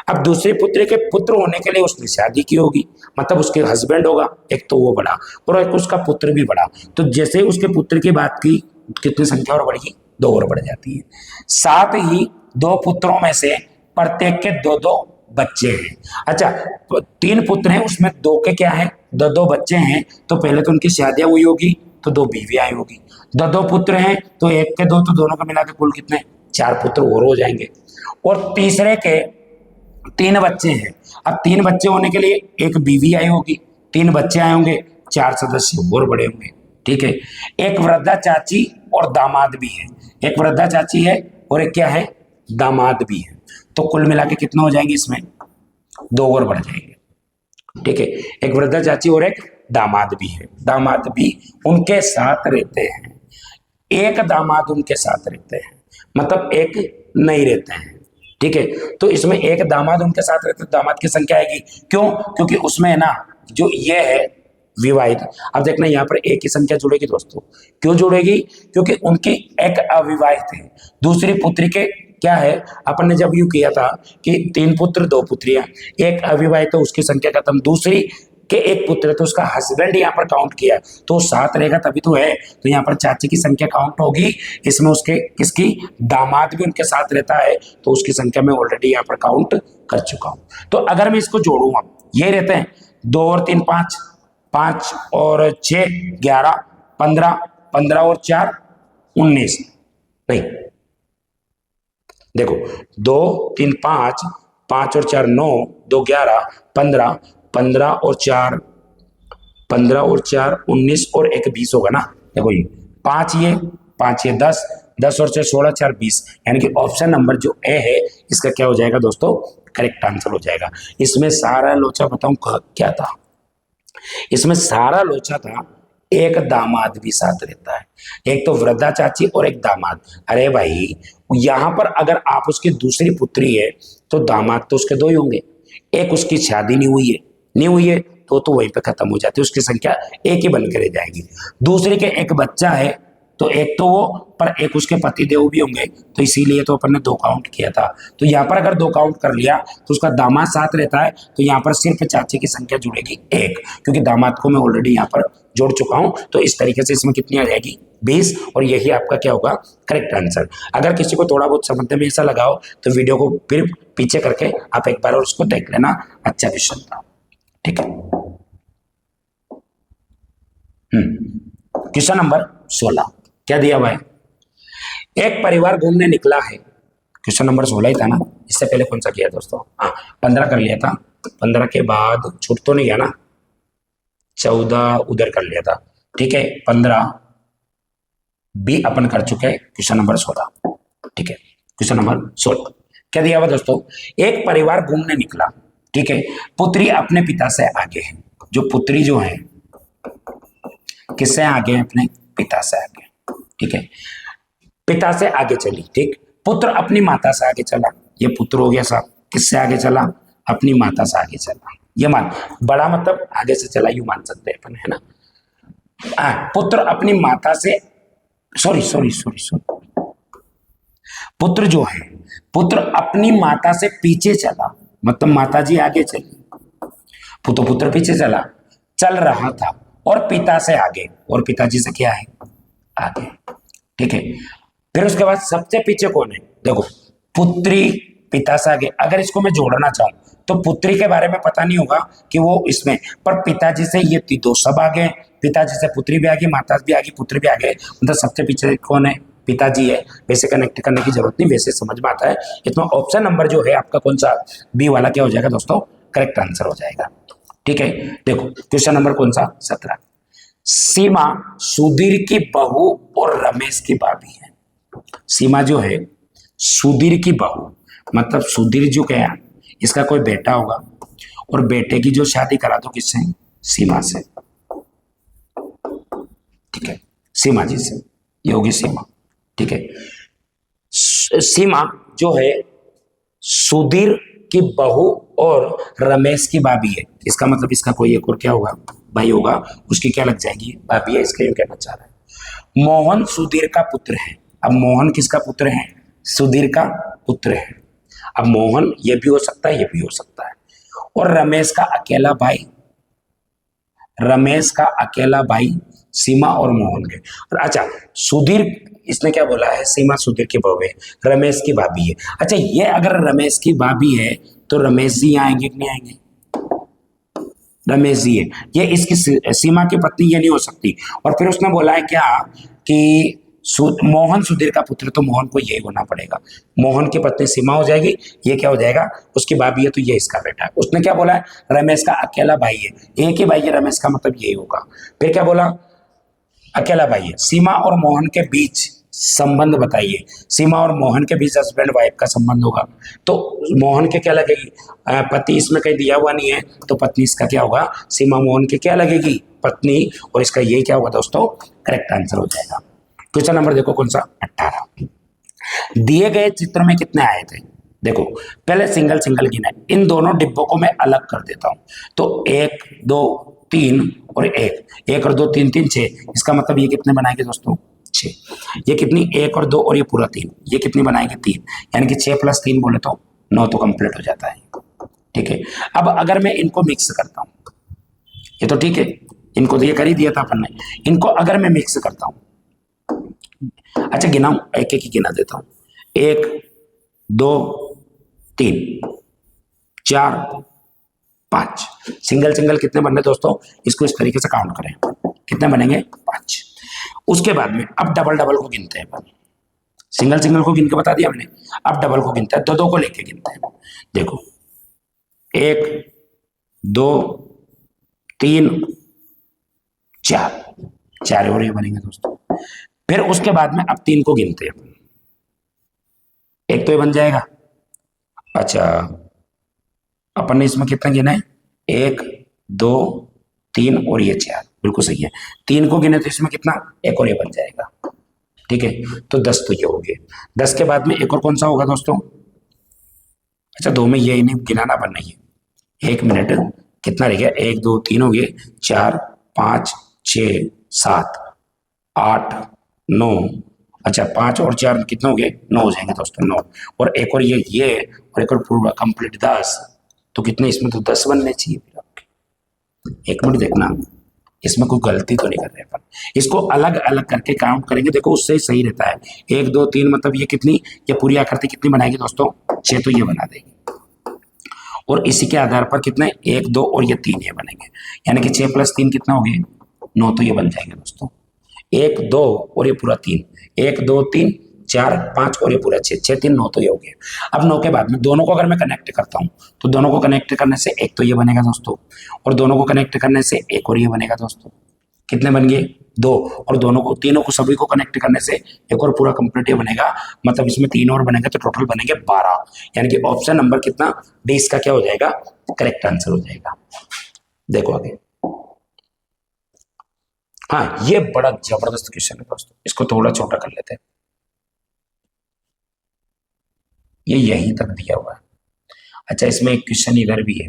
अब दूसरे पुत्र के पुत्र होने के लिए उसने शादी की होगी, मतलब उसके हस्बैंड होगा एक, तो वो बड़ा, और एक उसका पुत्र भी बड़ा। तो जैसे उसके पुत्र की बात की, कितनी संख्या और बढ़ेगी, 2 और बढ़ जाती है। साथ ही 2 पुत्रों में से प्रत्येक के 2-2 बच्चे हैं। अच्छा, 3 पुत्र हैं, उसमें 2 के क्या है, 2-2 बच्चे हैं। तो पहले तो उनकी शादियां हुई होगी, तो 2 बीवियां आई होगी। 2-2 पुत्र हैं, तो 1 के 2, तो दोनों का मिला के कुल कितने, 4 पुत्र और हो जाएंगे। और तीसरे के 3 बच्चे हैं। अब 3 बच्चे होने के लिए 1 बीवी आई होगी, 3 बच्चे आए होंगे, 4 सदस्य और बड़े होंगे। ठीक है, एक वृद्धा चाची और दामाद भी है। एक वृद्धा चाची है और एक क्या है, दामाद भी है। तो कुल मिला के कितना हो जाएंगे, इसमें 2 और बढ़ जाएंगे। ठीक है, एक वृद्धा चाची और एक दामाद भी है। दामाद भी उनके साथ रहते हैं, एक दामाद उनके साथ रहते हैं, मतलब एक नहीं रहते हैं। ठीक है, तो इसमें एक दामाद उनके साथ रहते हैं, दामाद की संख्या आएगी। क्यों, क्योंकि उसमें है ना, जो ये है विवाहित। अब देखना यहाँ पर एक की संख्या जुड़ेगी दोस्तों, क्यों जुड़ेगी, क्योंकि उनकी एक अविवाहित है, दूसरी पुत्री के क्या है, अपन ने जब यू किया था कि 3 पुत्र 2 पुत्रियां, एक अविवाहित तो उसकी संख्या खत्म, दूसरी के 1 पुत्र तो उसका हस्बैंड यहाँ पर काउंट किया, तो 7 रहेगा तभी तो है। तो यहाँ पर चाची की संख्या काउंट होगी, इसमें उसके किसकी, दामाद भी उनके साथ रहता है, तो उसकी संख्या में ऑलरेडी यहाँ पर काउंट कर चुका हूं। तो अगर मैं इसको जोड़ूंगा, ये रहते हैं 2 और 3 5, 5 और 6 11, 15, 15 और 4 19, नहीं देखो 2 3 5, 5 और 4 9, 2 11, 15, 15 और 4 15 और 4 19 और 1 20 होगा ना। देखो ये 5 ये 10, 10 और 6 16, 4 20, यानी कि ऑप्शन नंबर जो ए है इसका क्या हो जाएगा दोस्तों, करेक्ट आंसर हो जाएगा। इसमें सारा लोचा बताऊं क्या था, इसमें सारा लोचा था, एक दामाद भी साथ रहता है, एक तो वृद्धा चाची और एक दामाद। अरे भाई यहां पर अगर आप उसकी दूसरी पुत्री है तो दामाद तो उसके 2 ही होंगे, एक उसकी शादी नहीं हुई है तो वहीं पे खत्म हो जाती है, उसकी संख्या 1 ही बनकर रह जाएगी। दूसरे के एक बच्चा है तो एक तो वो, पर एक उसके पति देव भी होंगे, तो इसीलिए तो अपन ने 2 काउंट किया था। तो यहाँ पर अगर 2 काउंट कर लिया तो उसका दामाद साथ रहता है, तो यहाँ पर सिर्फ चाची की संख्या जुड़ेगी 1, क्योंकि दामाद को मैं ऑलरेडी यहाँ पर जोड़ चुका हूं। तो इस तरीके से इसमें कितनी आ जाएगी, 20, और यही आपका क्या होगा, करेक्ट आंसर। अगर किसी को थोड़ा बहुत समझने में ऐसा लगाओ तो वीडियो को फिर पीछे करके आप एक बार और उसको देख लेना, अच्छा क्वेश्चन था। ठीक है, क्वेश्चन नंबर 16 क्या दिया हुआ है, एक परिवार घूमने निकला है। क्वेश्चन नंबर 16 ही था ना, इससे पहले कौन सा किया दोस्तों, हाँ 15 कर लिया था, 15 के बाद छूट तो नहीं गया ना, 14 उधर कर लिया था। ठीक है, 15 भी अपन कर चुके हैं, क्वेश्चन नंबर 16। ठीक है, क्वेश्चन नंबर 16 क्या दिया हुआ दोस्तों, एक परिवार घूमने निकला। ठीक है, पुत्री अपने पिता से आगे है, जो पुत्री जो है किससे आगे है, अपने पिता से आगे। ठीक है, पिता से आगे चली। ठीक, पुत्र अपनी माता से आगे चला, ये पुत्र हो गया साहब, किससे आगे चला, अपनी माता से आगे चला। ये मान बड़ा मतलब आगे से चला, यू मान सकते हैं अपन, है ना। पुत्र अपनी माता से, सॉरी, पुत्र जो है, पुत्र अपनी माता से पीछे चला, मतलब माता जी आगे चली, पुत्र पीछे चल रहा था, और पिता से आगे, और पिताजी से क्या है, आगे। ठीक है, फिर उसके बाद सबसे पीछे कौन है, देखो पुत्री पिता से आगे। अगर इसको मैं जोड़ना चाहूं तो पुत्री के बारे में पता नहीं होगा कि वो इसमें, पर पिताजी से ये 2 सब आगे, पिताजी से पुत्री भी आगे, माता भी आगे, पुत्र भी आगे, मतलब सबसे पीछे कौन है, पिताजी है। वैसे कनेक्ट करने की जरूरत नहीं, वैसे समझ में आता है। इसमें ऑप्शन नंबर जो है आपका कौन सा, बी वाला क्या हो जाएगा दोस्तों, करेक्ट आंसर हो जाएगा। ठीक है, देखो क्वेश्चन नंबर कौन सा, 17, सीमा सुधीर की बहू और रमेश की भाभी है। सीमा जो है सुधीर की बहू, मतलब सुधीर जो क्या, इसका कोई बेटा होगा, और बेटे की जो शादी करा दो किससे, सीमा से। ठीक है, सीमा जी से, ये होगी सीमा। ठीक है, सीमा जो है सुधीर की बहू और रमेश की भाभी है, इसका मतलब इसका कोई एक और क्या होगा, भाई होगा, उसकी क्या लग जाएगी, भाभी है, इसका ये कहना चाह रहा है। मोहन सुधीर का पुत्र है। अब मोहन किसका पुत्र है, सुधीर का पुत्र है। अब मोहन ये भी हो सकता है, ये भी हो सकता है। और रमेश का अकेला भाई सीमा और मोहन के। और अच्छा, सुधीर, इसने क्या बोला है, सीमा सुधीर की बहू है, रमेश की भाभी है। अच्छा, ये अगर रमेश की भाभी है तो रमेश जी आएंगे कि नहीं आएंगे? रमेश जी है, ये इसकी सीमा की पत्नी ये नहीं हो सकती। और फिर उसने बोला है क्या कि मोहन सुधीर का पुत्र, तो मोहन को यही होना पड़ेगा। मोहन की पत्नी सीमा हो जाएगी, ये क्या हो जाएगा, उसकी भाभी है, तो ये इसका बेटा है। उसने क्या बोला है, रमेश का अकेला भाई है, एक ही भाई है रमेश का, मतलब यही होगा। फिर क्या बोला, अकेला भाई है। सीमा और मोहन के बीच संबंध बताइए। सीमा और मोहन के बीच हस्बैंड वाइफ का संबंध होगा, तो मोहन के क्या लगेगी, पति इसमें कहीं दिया हुआ नहीं है, तो पत्नी इसका क्या होगा, सीमा मोहन के क्या लगेगी, पत्नी, और इसका ये क्या होगा दोस्तों, करेक्ट आंसर हो जाएगा। क्वेश्चन नंबर देखो कौन सा, 18। दिए गए चित्र में कितने आए थे? देखो, पहले सिंगल सिंगल गिना है, इन दोनों डिब्बों को मैं अलग कर देता हूं। तो 1 2 3 और 1 और 2 3 3 6, इसका मतलब ये कितने बनाएंगे दोस्तों, 6। ये कितनी, 1 और 2 और ये पूरा 3, ये कितनी बनाएंगे, 3, यानी कि 6 + 3 बोले तो 9, तो कंप्लीट हो जाता है। ठीक है, अब अगर मैं इनको मिक्स करता हूं, ये तो ठीक है, इनको तो ये कर ही दिया था अपन ने, इनको अगर मैं मिक्स करता हूं, अच्छा गिनाऊं, एक एक ही गिना देता हूं, 1 2 3 4 5। सिंगल सिंगल कितने बनने दोस्तों, इसको इस तरीके से काउंट करें, कितने बनेंगे, 5। उसके बाद में अब डबल डबल को गिनते हैं। सिंगल सिंगल को गिन के बता दिया मैंने, अब डबल को गिनते हैं, दो दो को लेके गिनते हैं। देखो, 1 2 3 4, 4 और ये बनेंगे दोस्तों। फिर उसके बाद में अब 3 को गिनते हैं, एक तो ये बन जाएगा। अच्छा, अपन ने इसमें कितना गिना है, 1 2 3 और ये 4, बिल्कुल सही है। 3 को गिने तो इसमें कितना, एक और ये बन जाएगा। ठीक है, तो 10 तो ये हो गए। 10 के बाद में एक और कौन सा होगा दोस्तों, अच्छा 2 में ये नहीं गिनाना, बनना ही है। 1 मिनट, कितना रह गया, 1 2 3 हो गए, 4 5 6 7 8 9, अच्छा 5 और 4 कितने हो गए, 9 हो जाएंगे दोस्तों, 9। और एक और ये और एक और पूरा कंप्लीट 10, तो कितने, इसमें तो 10 बनने चाहिए। फिर आपके 1 मिनट देखना, इसमें कोई गलती तो नहीं कर रहे अपन, इसको अलग अलग करके काउंट करेंगे, देखो उससे ही सही रहता है। 1 2 3 मतलब ये कितनी, ये पूरी आकृति कितनी बनाएगी दोस्तों, 6, तो ये बना देगी। और इसी के आधार पर कितने, 1 2 और ये 3 ये बनेंगे, यानी कि 6 + 3 कितना हो गया, 9, तो ये बन जाएंगे दोस्तों। 1 2 और ये पूरा 3, 1 2 3 4 5 और ये पूरा 6, 6 3 9, तो ये हो गया। अब 9 के बाद में दोनों को अगर मैं कनेक्ट करता हूं, तो दोनों को कनेक्ट करने से एक तो ये बनेगा दोस्तों, और दोनों को कनेक्ट करने से एक और ये बनेगा दोस्तों। कितने बन गए, 2, और दोनों को, तीनों को, सभी को कनेक्ट करने से एक और पूरा कंप्लीट ये बनेगा, मतलब इसमें 3 और बनेंगे, तो टोटल बनेंगे 12, यानी कि ऑप्शन नंबर कितना, डी इसका क्या हो जाएगा, करेक्ट आंसर हो जाएगा। देखो आगे, हाँ ये बड़ा जबरदस्त क्वेश्चन है दोस्तों, इसको थोड़ा छोटा कर लेते हैं। ये यहीं तक दिया हुआ है। अच्छा, इसमें एक क्वेश्चन इधर भी है,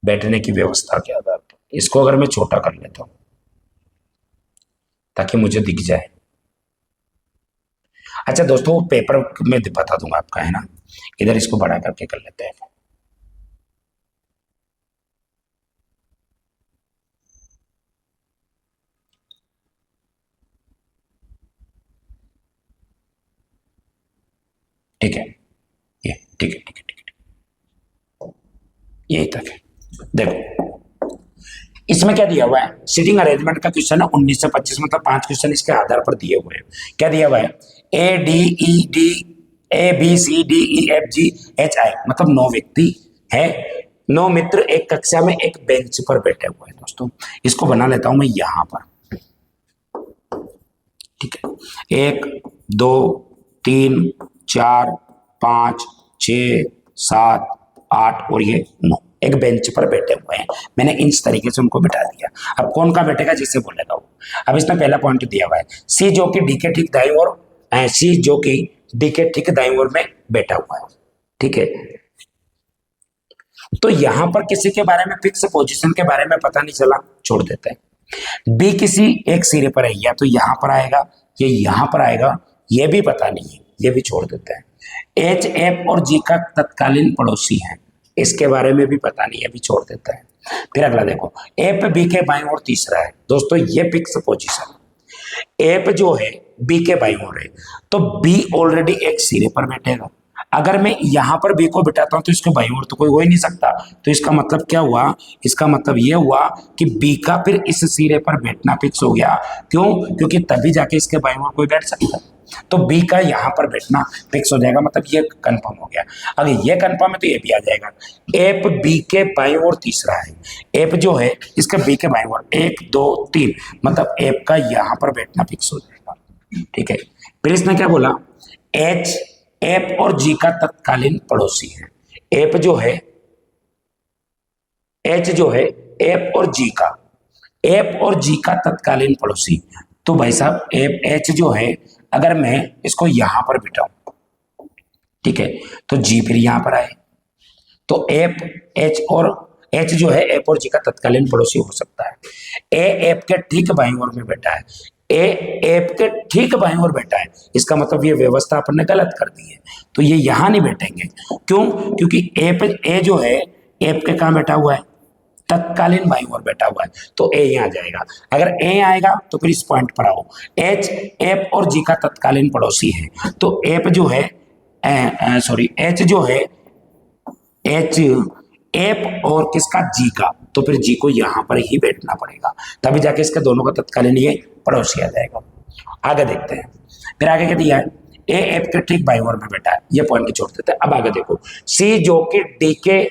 बैठने की व्यवस्था के आधार पर, इसको अगर मैं छोटा कर लेता हूं ताकि मुझे दिख जाए। अच्छा दोस्तों, पेपर में बता दूंगा आपका, है ना, इधर इसको बड़ा करके कर लेते हैं। ठीक है, ये ठीक है, ठीक है, ठीक है, यही तक है। देखो, इसमें क्या दिया हुआ है, सीटिंग अरेंजमेंट का क्वेश्चन है 19 से 25, मतलब 5 क्वेश्चन इसके आधार पर दिए हुए हैं। क्या दिया हुआ है, ABCDEFGHI, मतलब 9 व्यक्ति है, 9 मित्र एक कक्षा में एक बेंच पर बैठे हुए हैं दोस्तों। इसको बना लेता हूं मैं यहां पर, ठीक है, 1 2 3 4 5 6 7 8 और ये 9 एक बेंच पर बैठे हुए हैं। मैंने इस तरीके से उनको बिठा दिया। अब कौन का बैठेगा, जिससे बोलेगा वो। अब इसमें पहला पॉइंट दिया हुआ है, सी जो कि डी के ठीक दाईं ओर, सी जो कि डी के ठीक दाईं ओर में बैठा हुआ है। ठीक है, तो यहां पर किसी के बारे में, फिक्स पोजीशन के बारे में पता नहीं चला, छोड़ देते हैं। बी किसी एक सिरे पर है, या तो यहां पर आएगा या यहां पर आएगा, ये भी पता नहीं है। ये भी छोड़ देते हैं। एच, एफ और जी का तत्कालीन पड़ोसी है, इसके बारे में भी पता नहीं, ये भी छोड़ देते हैं। फिर अगला देखो, एफ बी के बाईं ओर तीसरा है। दोस्तों ये फिक्स पोजीशन, एफ जो है बी के बाईं ओर है, तो बी ऑलरेडी एक सिरे पर बैठेगा। अगर मैं यहां पर बी को बिठाता हूं तो इसके बाईं ओर तो कोई हो ही नहीं सकता। तो इसका मतलब क्या हुआ, इसका मतलब ये हुआ कि बी का फिर इस सिरे पर बैठना फिक्स हो गया। क्यों? क्योंकि तभी जाके इसके बाईं ओर कोई बैठ सकता है। तो बी का यहां पर बैठना फिक्स हो जाएगा, मतलब ये कंफर्म हो गया। अगर ये कंफर्म है तो ये भी आ जाएगा। एफ बी के बाईं ओर तीसरा है, एफ जो है इसके बी के बाईं ओर 1 2 3, मतलब एफ का यहां पर बैठना फिक्स हो जाएगा। ठीक है, फिर इसने क्या बोला, एच एफ और जी का तत्कालीन पड़ोसी है। एफ जो है, एच जो है एफ और जी का, एफ और जी का तत्कालीन पड़ोसी। तो भाई साहब एफ एच जो है, अगर मैं इसको यहां पर बिठाऊं, ठीक है, तो जी फिर यहां पर आए, तो एफ एच और एच जो है एफ और जी का तत्कालीन पड़ोसी हो सकता है। ए एफ के ठीक बाईं ओर में बैठा है, ए एफ के ठीक बाईं ओर बैठा है, इसका मतलब ये व्यवस्था अपन ने गलत कर दी है, तो ये यहां नहीं बैठेंगे। क्यों? क्योंकि एफ ए जो है एफ के कहां बैठा हुआ है, तत्कालीन बाईं ओर बैठा हुआ है, तो ए यहाँ जाएगा। अगर ए आएगा तो फिर इस पॉइंट पर आओ, एच एफ और जी का तत्कालीन पड़ोसी है, तो एफ जो है सॉरी एच जो है एच एफ और किसका, जी का, तो फिर जी को यहां पर ही बैठना पड़ेगा, तभी जाके इसके दोनों का तत्कालीन ये पड़ोसी आ जाएगा। आगे देखते हैं, फिर आगे क्या दिया है, ए एफ के ठीक बाईं ओर में बैठा है, ये पॉइंट छोड़ देते हैं। अब आगे देखो, सी जो कि डी के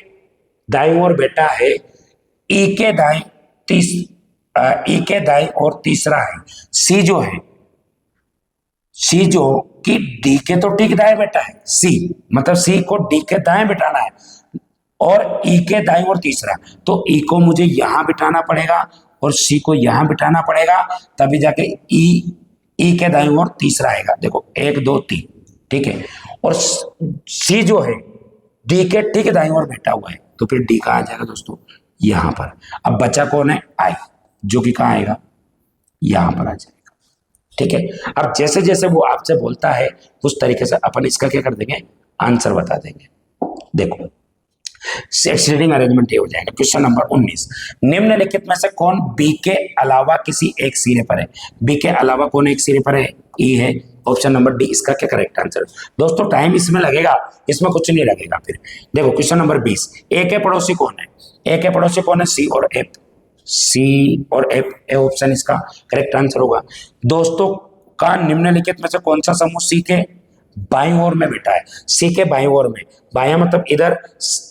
दाईं ओर बैठा है, ई के दाएं ई के दाएं और तीसरा है। सी जो है, सी जो कि डी के तो ठीक दाएं बैठा है, सी मतलब सी को डी के दाएं बिठाना है, और ई के दाएं और तीसरा, तो ई को मुझे यहां बिठाना पड़ेगा और सी को यहां बिठाना पड़ेगा, तभी जाके ई के दाएं और तीसरा आएगा। देखो 1 2 3, ठीक है, और सी जो है डी के ठीक दाएं ओर बैठा हुआ है, तो फिर डी कहाँ आ जाएगा दोस्तों, यहां पर। अब बचा कौन है, आई, जो कि कहाँ आएगा, यहां पर आ जाएगा। ठीक है, अब जैसे जैसे वो आपसे बोलता है उस तरीके से अपन इसका क्या कर देंगे, आंसर बता देंगे। देखो सीटिंग अरेंजमेंट ये हो जाएगा। क्वेश्चन नंबर 19, निम्नलिखित में से कौन बी के अलावा किसी एक सिरे पर है। बी के अलावा कौन एक सिरे पर है, ई है, ऑप्शन नंबर डी इसका क्या करेक्ट आंसर। दोस्तों टाइम इसमें लगेगा, इसमें कुछ नहीं लगेगा। फिर देखो क्वेश्चन नंबर 20, ए के पड़ोसी कौन है, ए के पड़ोसी कौन है, सी और एफ, सी और एफ, ए ऑप्शन इसका करेक्ट आंसर होगा। दोस्तों का निम्नलिखित में से कौन सा समूह सी के बाईं ओर में बैठा है, सी के बाईं ओर में, बायां मतलब इधर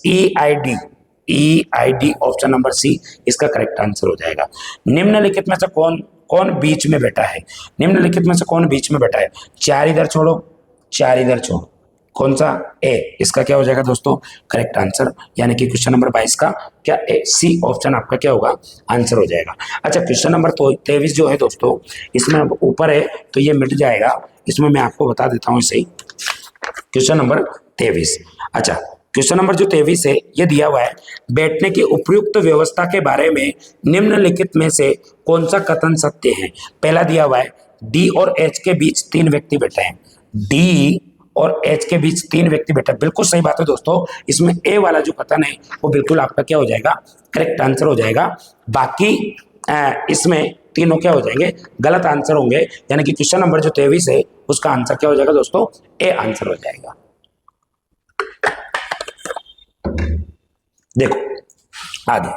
E I D option number C इसका करेक्ट आंसर हो जाएगा। निम्नलिखित में से कौन कौन बीच में बैठा है, निम्नलिखित में से कौन बीच में बैठा है, 4 इधर छोड़ो 4 इधर छोड़ो, कौन सा, ए, इसका क्या हो जाएगा दोस्तों करेक्ट आंसर, यानी कि क्वेश्चन नंबर 22 का क्या ए, सी ऑप्शन आपका क्या होगा आंसर हो जाएगा। अच्छा क्वेश्चन नंबर 23 जो है दोस्तों, इसमें ऊपर है तो ये मिट जाएगा, इसमें मैं आपको बता देता हूं इसे। क्वेश्चन नंबर 23, अच्छा क्वेश्चन नंबर जो 23 है ये दिया हुआ है, बैठने की उपयुक्त व्यवस्था के बारे में निम्नलिखित में से कौन सा कथन सत्य है। पहला दिया हुआ है, डी और एच के बीच 3 व्यक्ति बैठे हैं, डी और एच के बीच 3 व्यक्ति बैठे, बिल्कुल सही बात है दोस्तों। इसमें ए वाला जो कथन है वो बिल्कुल आपका क्या हो जाएगा, करेक्ट आंसर हो जाएगा। बाकी इसमें तीनों क्या हो जाएंगे, गलत आंसर होंगे, यानी कि क्वेश्चन नंबर जो 23 है उसका आंसर क्या हो जाएगा दोस्तों, ए आंसर हो जाएगा। देखो आगे,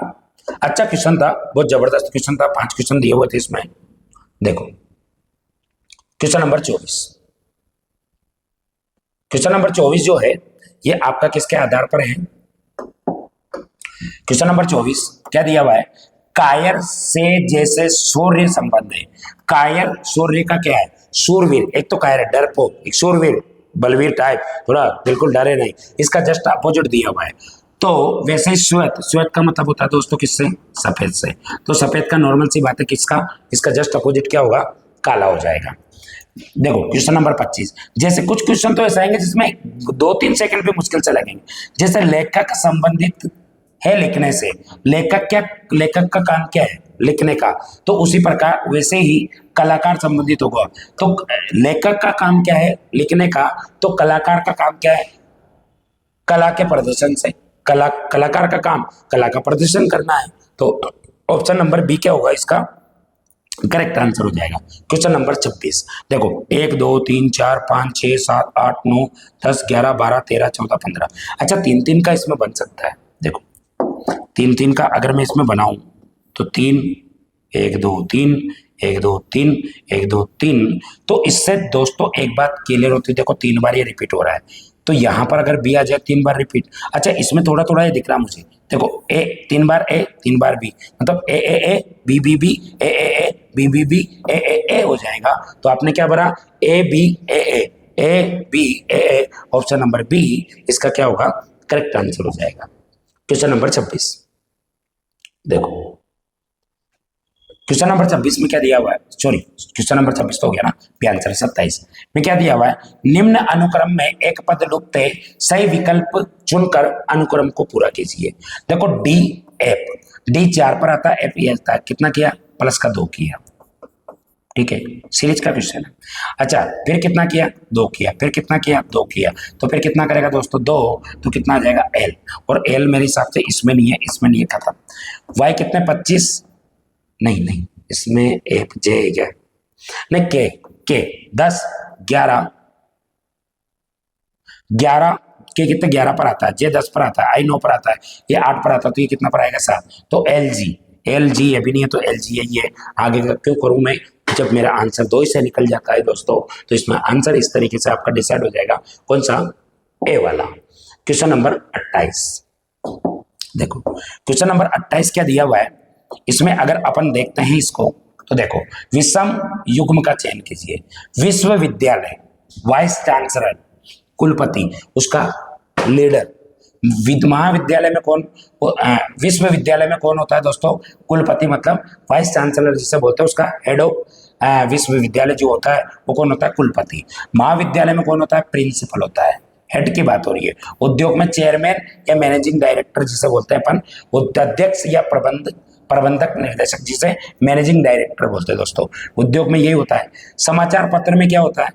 अच्छा क्वेश्चन था, बहुत जबरदस्त क्वेश्चन था, 5 क्वेश्चन दिए हुए थे इसमें। देखो क्वेश्चन नंबर 24, क्वेश्चन नंबर 24 जो है ये आपका किसके आधार पर है। क्वेश्चन नंबर 24 क्या दिया हुआ है, कायर से जैसे सूर्य संबंध है। कायर सूर्य का क्या है, सूरवीर, एक तो कायर है डरपोक, एक सूरवीर बलवीर टाइप, थोड़ा बिल्कुल डरे नहीं, इसका जस्ट अपोजिट दिया हुआ है। तो वैसे ही श्वेत, श्वेत का मतलब होता है दोस्तों किससे, सफेद से, तो सफेद का नॉर्मल सी बात है किसका, इसका जस्ट अपोजिट क्या होगा, काला हो जाएगा। देखो क्वेश्चन नंबर 25, जैसे कुछ क्वेश्चन तो ऐसे आएंगे जिसमें 2-3 सेकंड भी मुश्किल से लगेंगे, जैसे लेखक संबंधित है लिखने से, लेखक का काम क्या है, लिखने का, तो उसी प्रकार वैसे ही कलाकार संबंधित होगा। तो लेखक का काम क्या है, लिखने का, तो कलाकार का काम क्या है, कला के प्रदर्शन से, कलाकार का काम कला का प्रदर्शन करना है। तो ऑप्शन नंबर बी क्या होगा इसका करेक्ट आंसर हो जाएगा। क्वेश्चन नंबर 26 देखो, 1 2 3 4 5 6 7 8 9 10 11 12 13 14 15। अच्छा 3 3 का इसमें बन सकता है। देखो 3 3 का अगर मैं इसमें बनाऊं तो 3 1 2 3 1 2 3 1 2 3। तो इससे दोस्तों एक बात क्लियर होती है, देखो 3 बार ये रिपीट हो रहा है, तो यहां पर अगर बी आ जाए 3 बार रिपीट। अच्छा इसमें थोड़ा थोड़ा ये दिख रहा मुझे, देखो ए 3 बार ए 3 बार बी, मतलब A B B B A B B B A हो जाएगा। तो आपने क्या भरा, A B A B A. Option number B इसका क्या होगा करेक्ट आंसर हो जाएगा। क्वेश्चन नंबर 26 देखो, क्वेश्चन नंबर 26 में क्या दिया हुआ है, सॉरी क्वेश्चन नंबर 26 तो हो गया ना, भी आंसर 27 में क्या दिया हुआ है, निम्न अनुक्रम में एक पद लुप्त है, सही विकल्प चुनकर अनुक्रम को पूरा कीजिए। देखो डी एफ, डी 4 पर आता है, एफ ये आता है, कितना किया प्लस का 2 किया, ठीक है सीरीज का क्वेश्चन है। अच्छा फिर कितना किया 2 किया, फिर कितना किया 2 किया, तो फिर कितना करेगा दोस्तों 2, तो कितना आ जाएगा एल, और एल मेरे हिसाब से इसमें नहीं है, इसमें नहीं है, खत्म। वाई कितने 25, नहीं इसमें एफ जे क्या नहीं, के 10 11 11 के कितने 11 पर आता है, जे 10 पर आता है, आई 9 पर आता है, ये 8 पर आता है, तो ये कितना पर आएगा 7। तो एल जी अभी नहीं है, तो एल जी यही है। आगे का क्यों करूं मैं, जब मेरा आंसर 2 से निकल जाता है दोस्तों, तो इसमें आंसर इस तरीके से आपका डिसाइड हो जाएगा, कौन सा ए वाला। क्वेश्चन नंबर 28 देखो, क्वेश्चन नंबर 28 क्या दिया हुआ है, इसमें अगर अपन देखते हैं इसको, तो देखो विषम युग्म का चयन कीजिए। विश्वविद्यालय, वाइस चांसलर, कुलपति, उसका लीडर। महाविद्यालय में कौन, विश्वविद्यालय में कौन होता है दोस्तों, कुलपति, मतलब वाइस चांसलर जिसे बोलते हैं, उसका हेड ऑफ विश्वविद्यालय जो होता है वो कौन होता है, कुलपति। महाविद्यालय में कौन होता है, प्रिंसिपल होता है, हेड की बात हो रही है। उद्योग में चेयरमैन या मैनेजिंग डायरेक्टर जिसे बोलते हैं अपन, अध्यक्ष या प्रबंधक निर्देशक जिसे मैनेजिंग डायरेक्टर बोलते हैं दोस्तों। उद्योग में यही होता है। समाचार पत्र में क्या होता है,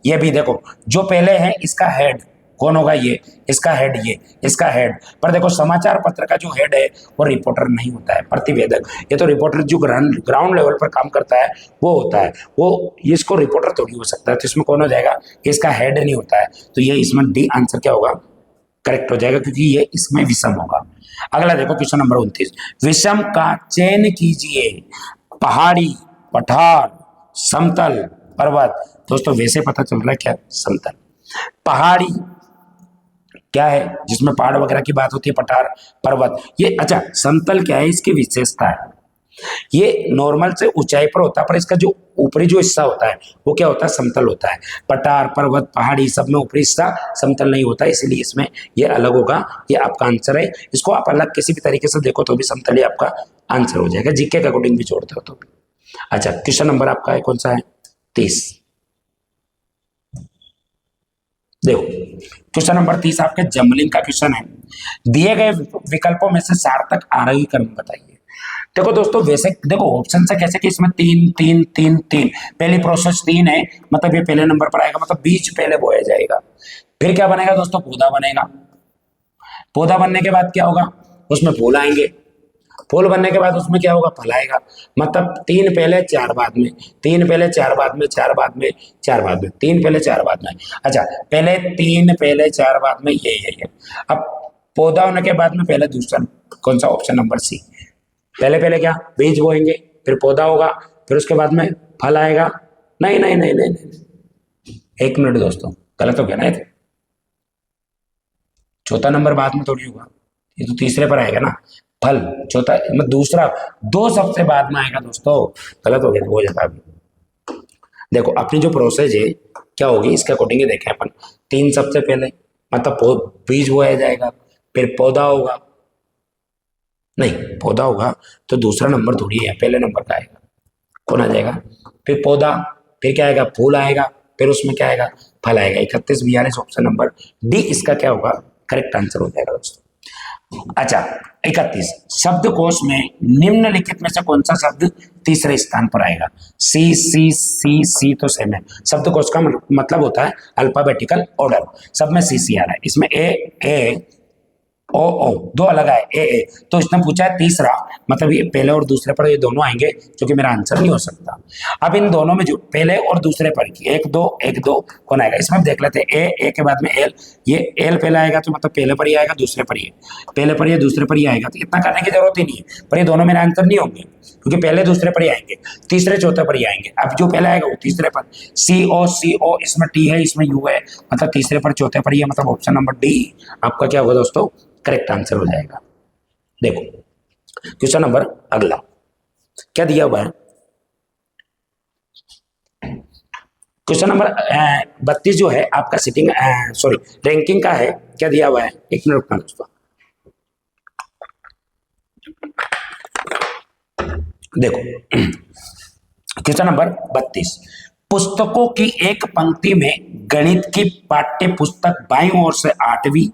ये भी देखो, जो पहले है इसका हेड कौन होगा, ये इसका हेड, ये इसका हेड। पर देखो समाचार पत्र का जो हेड है वो रिपोर्टर नहीं होता है, प्रतिवेदक। ये तो रिपोर्टर जो ग्राउंड लेवल पर काम करता है वो होता है, वो इसको रिपोर्टर थोड़ी हो सकता है। तो इसमें कौन हो जाएगा, इसका हेड नहीं होता है, तो ये इसमें डी आंसर क्या होगा करेक्ट हो जाएगा, क्योंकि ये इसमें विषम होगा। अगला देखो क्वेश्चन नंबर 29, विषम का चयन कीजिए। पहाड़ी, पठार, समतल, पर्वत। दोस्तों वैसे पता चल रहा है क्या, समतल। पहाड़ी क्या है, जिसमें पहाड़ वगैरह की बात होती है, पठार, पर्वत ये। अच्छा समतल क्या है, इसकी विशेषता है, ये नॉर्मल से ऊंचाई पर होता है, पर इसका जो ऊपरी जो हिस्सा होता है वो क्या होता है, समतल होता है। पठार, पर्वत, पहाड़ी सब में ऊपरी हिस्सा समतल नहीं होता, इसलिए इसमें ये अलग होगा। ये आपका आंसर है। इसको आप अलग किसी भी तरीके से देखो तो भी समतल ही आपका आंसर हो जाएगा, जीके के अकॉर्डिंग भी जोड़ते हो तो भी। अच्छा क्वेश्चन नंबर आपका है कौन सा है, 30। देखो क्वेश्चन नंबर 30 आपके जमलिंग का क्वेश्चन है। दिए गए विकल्पों में से सार्थक आरोही क्रम बताइए। देखो दोस्तों वैसे देखो ऑप्शन से कैसे कि इसमें 3 3 3 3, पहली प्रोसेस 3 है, मतलब ये पहले नंबर पर आएगा, मतलब बीज पहले बोया जाएगा। फिर क्या बनेगा दोस्तों, पौधा बनेगा। पौधा बनने के बाद क्या होगा, उसमें फूल आएंगे। फूल बनने के बाद उसमें क्या होगा, फल आएगा। मतलब 3 पहले 4 बाद में, 3 पहले 4 बाद में, 4 बाद में, 4 बाद में, 3 पहले 4 बाद में। अच्छा पहले 3 पहले 4 बाद में, ये अब पौधा होने के बाद में पहले दूसरा कौन सा, ऑप्शन नंबर सी। पहले पहले क्या, बीज बोएंगे, फिर पौधा होगा, फिर उसके बाद में फल आएगा। नहीं नहीं नहीं नहीं, नहीं। 1 मिनट दोस्तों, गलत हो गया ना, ये चौथा नंबर बाद में थोड़ी होगा, ये तो तीसरे पर आएगा ना, फल चौथा, मतलब दूसरा 2 सबसे बाद में आएगा दोस्तों, गलत हो गया, हो जाता अभी। देखो अपनी जो प्रोसेस है क्या होगी, इसके अकॉर्डिंग देखें अपन। 3 सबसे पहले, मतलब बीज बोया जाएगा, फिर पौधा होगा, नहीं पौधा होगा तो दूसरा नंबर थोड़ी है, पहले नंबर का आएगा, कौन आ जाएगा, फिर पौधा, फिर क्या आएगा, फूल आएगा, फिर उसमें क्या आएगा, फल आएगा। 31 42 ऑप्शन नंबर डी इसका क्या होगा करेक्ट आंसर हो जाएगा दोस्तों। अच्छा, 31 शब्दकोश में निम्नलिखित में से कौन सा शब्द तीसरे स्थान पर आएगा? सी सी सी सी तो सेम है। शब्दकोश का मतलब होता है अल्फाबेटिकल ऑर्डर, सब में सी सी आ रहा है। इसमें ए ओ ओ दो अलग आए ए, तो इसने पूछा है तीसरा, मतलब ये पहले और दूसरे पर ये दोनों आएंगे, जो कि मेरा आंसर नहीं हो सकता। अब इन दोनों में जो पहले और दूसरे पर एक दो कौन आएगा? इसमें देख लेते हैं ए के बाद में एल, ये एल पहले आएगा तो मतलब पहले पर ही आएगा, दूसरे पर ही पहले पर ही दूसरे पर ही आएगा, तो इतना करने की जरूरत ही नहीं है। पर ये दोनों मेरे आंसर नहीं होंगे, क्योंकि पहले दूसरे पर ही आएंगे, तीसरे चौथे पर ही आएंगे। अब जो पहले आएगा वो तीसरे पर, सी ओ इसमें टी है, इसमें यू है, मतलब तीसरे पर चौथे पर ही है, मतलब ऑप्शन नंबर डी आपका क्या होगा दोस्तों? करेक्ट आंसर हो जाएगा। देखो क्वेश्चन नंबर अगला क्या दिया हुआ है? क्वेश्चन नंबर 32 जो है आपका सिटिंग सॉरी रैंकिंग का है। क्या दिया हुआ है? एक मिनट रुकना दोस्तों। देखो क्वेश्चन नंबर 32, पुस्तकों की एक पंक्ति में गणित की पाठ्य पुस्तक बाईं ओर से 8वीं,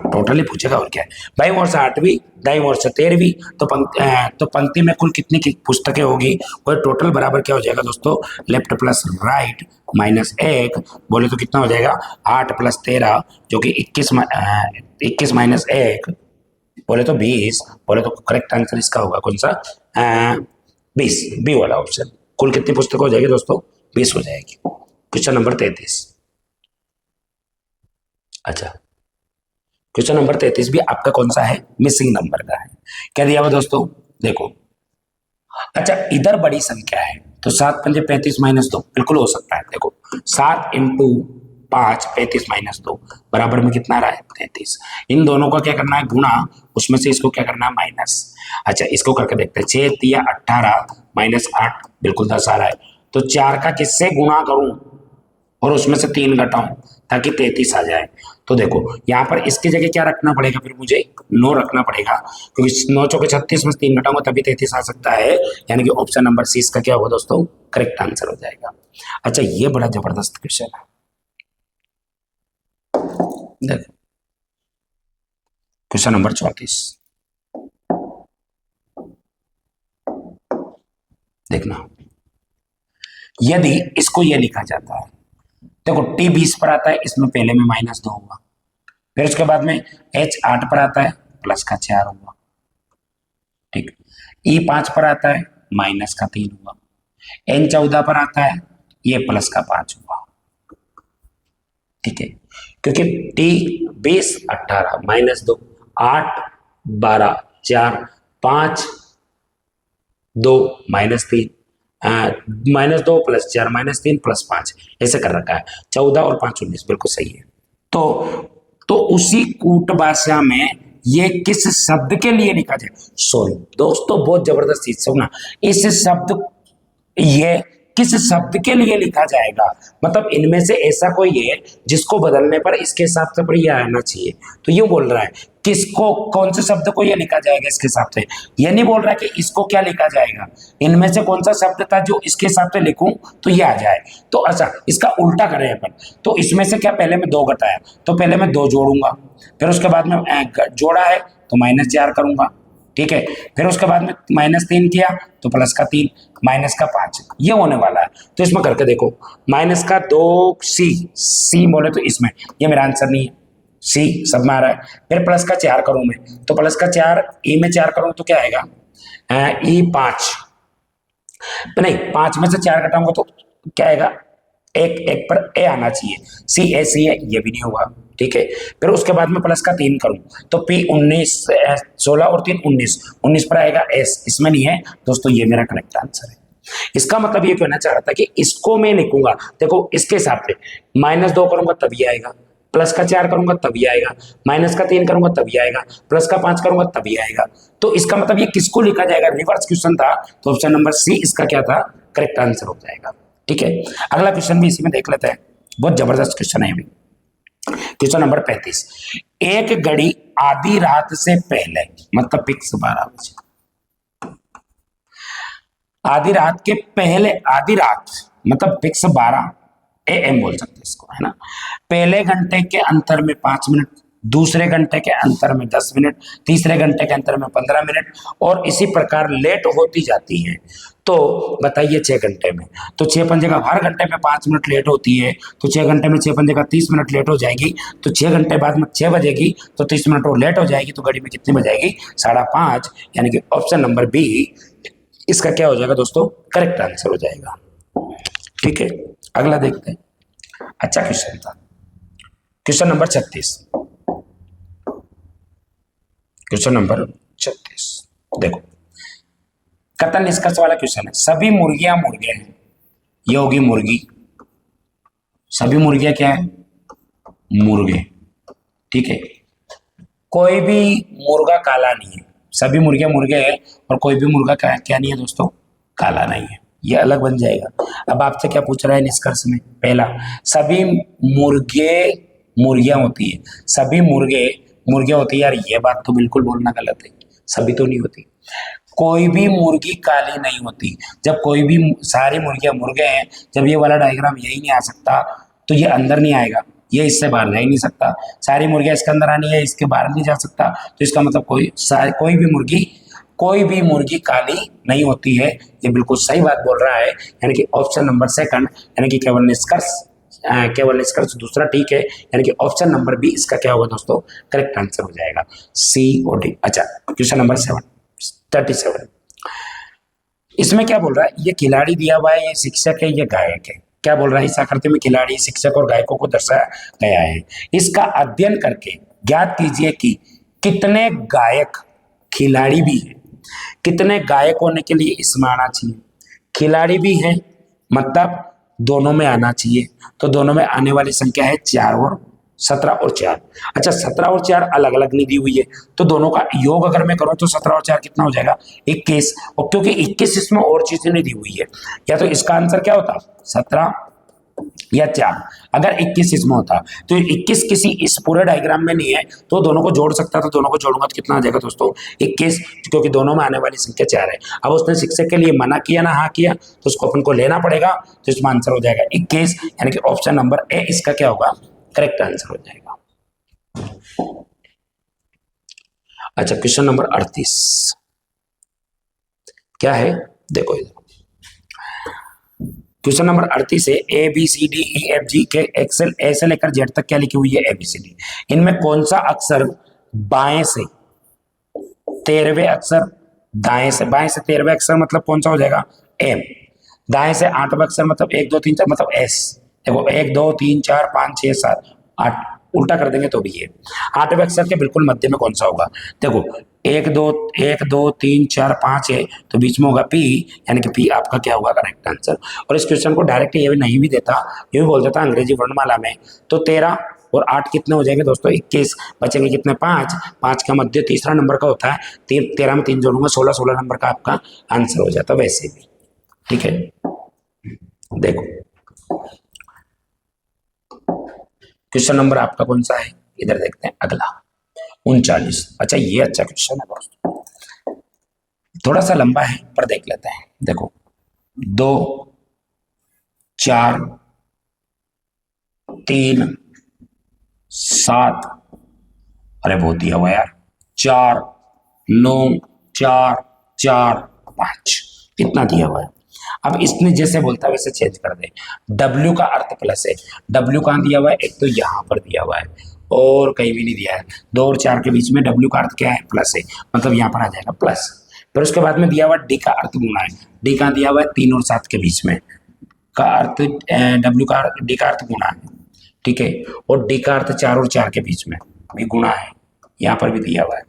टोटली पूछेगा और क्या है, बाईं ओर से 8वीं, दाईं ओर से 13वीं, तो पंक्ति में कुल कितनी की पुस्तकें होगी? और टोटल बराबर क्या हो जाएगा दोस्तों? लेफ्ट प्लस राइट माइनस 1, बोले तो कितना हो जाएगा? 8 प्लस 13 जो कि 21 माइनस 1 बोले तो 20, बोले तो करेक्ट आंसर इसका होगा कौन सा? 20, बी वाला ऑप्शन। कुल कितनी पुस्तक हो जाएगी दोस्तों? 20 हो जाएगी। क्वेश्चन नंबर 33, अच्छा क्वेश्चन नंबर 33 भी आपका कौन सा है? मिसिंग नंबर का है। क्या दिया हुआ दोस्तों? देखो अच्छा, इधर बड़ी संख्या है तो 7 पंजे 35 माइनस 2 बिल्कुल हो सकता है। देखो 7 इंटू 5 35 माइनस 2 बराबर में कितना आ रहा है? 33। इन दोनों को क्या करना है? गुणा, उसमें से इसको क्या करना है? माइनस। अच्छा इसको करके देखते हैं, 6 तिया 18 माइनस 8 बिल्कुल 10 आ रहा है, तो 4 का किससे गुणा करूं और उसमें से 3 घटाऊं ताकि 33 आ जाए। तो देखो यहाँ पर इसकी जगह क्या रखना पड़ेगा? फिर मुझे 9 रखना पड़ेगा, क्योंकि 9 चौके 36 में 3 घटाऊंगा तभी 33 आ सकता है, यानी कि ऑप्शन नंबर सी इसका क्या होगा दोस्तों? करेक्ट आंसर हो जाएगा। अच्छा ये बड़ा जबरदस्त क्वेश्चन है, देखो क्वेश्चन नंबर 34 देखना, यदि इसको ये लिखा जाता है, देखो टी 20 पर आता है, इसमें पहले में माइनस 2 होगा, फिर उसके बाद में एच 8 पर आता है, प्लस का 4 होगा, ठीक। ई 5 पर आता है, माइनस का 3 होगा, एन 14 पर आता है, ये प्लस का 5 होगा, ठीक है। क्योंकि T 20 18 minus 2 8 12 4 5 2 minus 3 minus 2 plus 4 minus 3 plus 5 ऐसे कर रखा है। 14 और 5 19 बिल्कुल सही है। तो उसी कूट भाषा में ये किस शब्द के लिए लिखा जाए? सॉरी दोस्तों बहुत जबरदस्त चीज सुना, इस शब्द ये किस शब्द के लिए लिखा जाएगा, मतलब इनमें से ऐसा कोई है जिसको बदलने पर इसके हिसाब से पर यह आना चाहिए। तो यूं बोल रहा है किसको, कौन से शब्द को ये लिखा जाएगा इसके हिसाब से, ये नहीं बोल रहा कि इसको क्या लिखा जाएगा, इनमें से कौन सा शब्द था जो इसके हिसाब से लिखूं तो ये आ जाए। तो अच्छा इसका उल्टा करें अपन, तो इसमें से क्या पहले मैं 2 घटाया, तो पहले मैं 2 जोड़ूंगा, फिर उसके बाद में जोड़ा है तो -4 करूंगा, ठीक है। फिर उसके बाद में -3 किया तो प्लस का 3 माइनस का 5 ये होने वाला है। तो इसमें करके देखो, माइनस का 2 सी बोले तो इसमें ये मेरा आंसर नहीं है, सी सब में आ रहा है। फिर प्लस का 4 करूं मैं तो प्लस का 4 ई में 4 करूं तो क्या आएगा? ई 5 नहीं 5 में से 4 घटाऊंगा तो क्या आएगा? एक पर ए आना चाहिए, सी है ये भी नहीं होगा, ठीक है। फिर उसके बाद में प्लस का 3 करूं तो पी 19 16 और 3 19 पर आएगा एस, इसमें नहीं है दोस्तों, ये मेरा करेक्ट आंसर है। इसका मतलब ये कहना चाह रहा था कि इसको मैं लिखूंगा, देखो इसके हिसाब से -2 करूंगा तभी आएगा, प्लस का 4 करूंगा तभी आएगा, माइनस का 3 करूंगा तभी आएगा, प्लस का 5 करूंगा तभी आएगा। तो इसका मतलब ये किसको लिखा जाएगा? रिवर्स क्वेश्चन था, तो ऑप्शन नंबर सी इसका क्या था? करेक्ट आंसर हो जाएगा, ठीक है। अगला क्वेश्चन भी इसी में देख लेते हैं, बहुत जबरदस्त क्वेश्चन है ये भी। क्वेश्चन नंबर 35, एक घड़ी आधी रात से पहले मतलब फिक्स 12 बजे, आधी रात के पहले, आधी रात मतलब फिक्स 12 AM बोल सकते हैं इसको, है ना। पहले घंटे के अंतर में 5 मिनट दूसरे घंटे के अंतर में 10 मिनट, तीसरे घंटे के अंतर में 15 मिनट, और इसी प्रकार लेट होती जाती है। तो बताइए 6 घंटे में, तो 6 पंजे का हर घंटे में 5 मिनट लेट होती है, तो 6 घंटे में 6 पंजे का 30 मिनट लेट हो जाएगी, तो 6 घंटे बाद में 6 बजेगी, तो 30 मिनट और लेट हो जाएगी, तो घड़ी में कितनी बजाएगी? 5:30, यानी कि ऑप्शन नंबर बी इसका क्या हो जाएगा दोस्तों? करेक्ट आंसर हो जाएगा। ठीक है, अगला देखते हैं। अच्छा क्वेश्चन था, क्वेश्चन नंबर 36। क्वेश्चन नंबर 36 देखो, कथन निष्कर्ष वाला क्वेश्चन है। सभी मुर्गियां मुर्गे हैं, ये होगी मुर्गी। सभी मुर्गियां क्या है? मुर्गे। ठीक है, कोई भी मुर्गा काला नहीं है। सभी मुर्गियां मुर्गे हैं और कोई भी मुर्गा क्या नहीं है दोस्तों? काला नहीं है। ये अलग बन जाएगा। अब आपसे क्या पूछ रहा है निष्कर्ष में? पहला, सभी मुर्गे मुर्गियां होती है। सभी मुर्गे मुर्गियां होती है। यार ये बात तो बिल्कुल बोलना गलत है, सभी तो नहीं होती। कोई भी मुर्गी काली नहीं होती। जब कोई भी, सारी मुर्गियां मुर्गे हैं, जब ये वाला डायग्राम यही नहीं आ सकता तो ये अंदर नहीं आएगा, ये इससे बाहर रह ही नहीं सकता। सारी मुर्गियां इसके अंदर आनी है, इसके बाहर नहीं जा सकता, तो इसका मतलब कोई भी मुर्गी काली नहीं होती है। ये बिल्कुल सही बात बोल रहा है, यानी कि ऑप्शन नंबर सेकंड, यानी कि केवल निष्कर्ष दूसरा ठीक है, यानी कि ऑप्शन नंबर बी इसका क्या होगा दोस्तों? करेक्ट आंसर हो जाएगा, सी और डी। अच्छा, क्वेश्चन नंबर 37, इसमें क्या बोल रहा है? ये खिलाड़ी दिया हुआ है, ये शिक्षक है, ये गायक है। क्या बोल रहा है? इस आकृति में खिलाड़ी, शिक्षक और गायकों को दर्शाया गया है। इसका अध्ययन करके ज्ञात कीजिए कि कितने गायक खिलाड़ी भी हैं। कितने गायक होने के लिए इसमें आना चाहिए? खिलाड़ी भी हैं, मतलब दोनों में आना चाहिए। तो दोनों में आने वाली संख्या है 4 और 17 और 4। अच्छा, 17 और 4 अलग अलग नहीं दी हुई है, तो दोनों का योग अगर मैं करूं तो 17 और 4 कितना हो जाएगा? 21। और क्योंकि 21 इसमें और चीजें नहीं दी हुई है, या तो इसका आंसर क्या होता? 17 या 4। अगर 21 इसमें होता तो 21 किसी इस पूरे डायग्राम में नहीं है, तो दोनों को जोड़ सकता था। दोनों को जोड़ूंगा तो कितना आ जाएगा दोस्तों? 21, क्योंकि दोनों में आने वाली संख्या 4 है। अब उसने शिक्षक के लिए मना किया ना हाँ किया, तो उसको अपन को लेना पड़ेगा, तो इसमें आंसर हो जाएगा 21, यानी कि ऑप्शन नंबर ए इसका क्या होगा? करेक्ट आंसर हो जाएगा। अच्छा, क्वेश्चन नंबर 38 क्या है? देखो इधर, क्वेश्चन नंबर 38 है, A B C D E F G के एक्सेल ए से लेकर जेड तक क्या लिखी हुई है? A B C D. इनमें कौन सा अक्षर बाएं से 13वें अक्षर, दाएं से 13वें अक्षर मतलब कौन सा हो जाएगा? एम। दाएं से 8वां अक्षर मतलब 1 2 3 4 मतलब एस। देखो 1 2 3 4 5 6 7 8, उल्टा कर देंगे तो भी ये 8वें अक्षर के बिल्कुल मध्य में कौन सा होगा? देखो 1 2 3 4 5 है, तो बीच में होगा पी, यानी कि पी आपका क्या होगा? Correct answer. और इस क्वेश्चन को डायरेक्ट ये भी नहीं भी देता, ये भी बोल देता अंग्रेजी वर्णमाला में, तो 13 और 8 कितने हो जाएंगे दोस्तों? 21। बचेंगे कितने? 5 का मध्य तीसरा नंबर का होता है, 13 में 3 जोड़ूंगा 16 नंबर का आपका आंसर हो जाता वैसे भी। ठीक है, देखो क्वेश्चन नंबर आपका कौन सा है? इधर देखते हैं अगला 39। अच्छा, ये अच्छा क्वेश्चन है दोस्तों, थोड़ा सा लंबा है पर देख लेते हैं। देखो 2 4 3 7, अरे बहुत दिया हुआ यार, 4 9 4 4 5, इतना दिया हुआ है। अब इसने जैसे बोलता है वैसे चेंज कर दे। W का अर्थ प्लस है। W कहाँ दिया हुआ है? एक तो यहाँ पर दिया हुआ है और कहीं भी नहीं दिया है। 2 और 4 के बीच में W का अर्थ क्या है? प्लस है, मतलब यहाँ पर आ जाएगा प्लस। फिर उसके बाद में दिया हुआ D का अर्थ गुणा है। D कहाँ दिया हुआ है? 3 और 7 के बीच में का अर्थ D का अर्थ गुणा है। ठीक है, और D का अर्थ 4 और 4 के बीच में भी गुणा है, यहाँ पर भी दिया हुआ है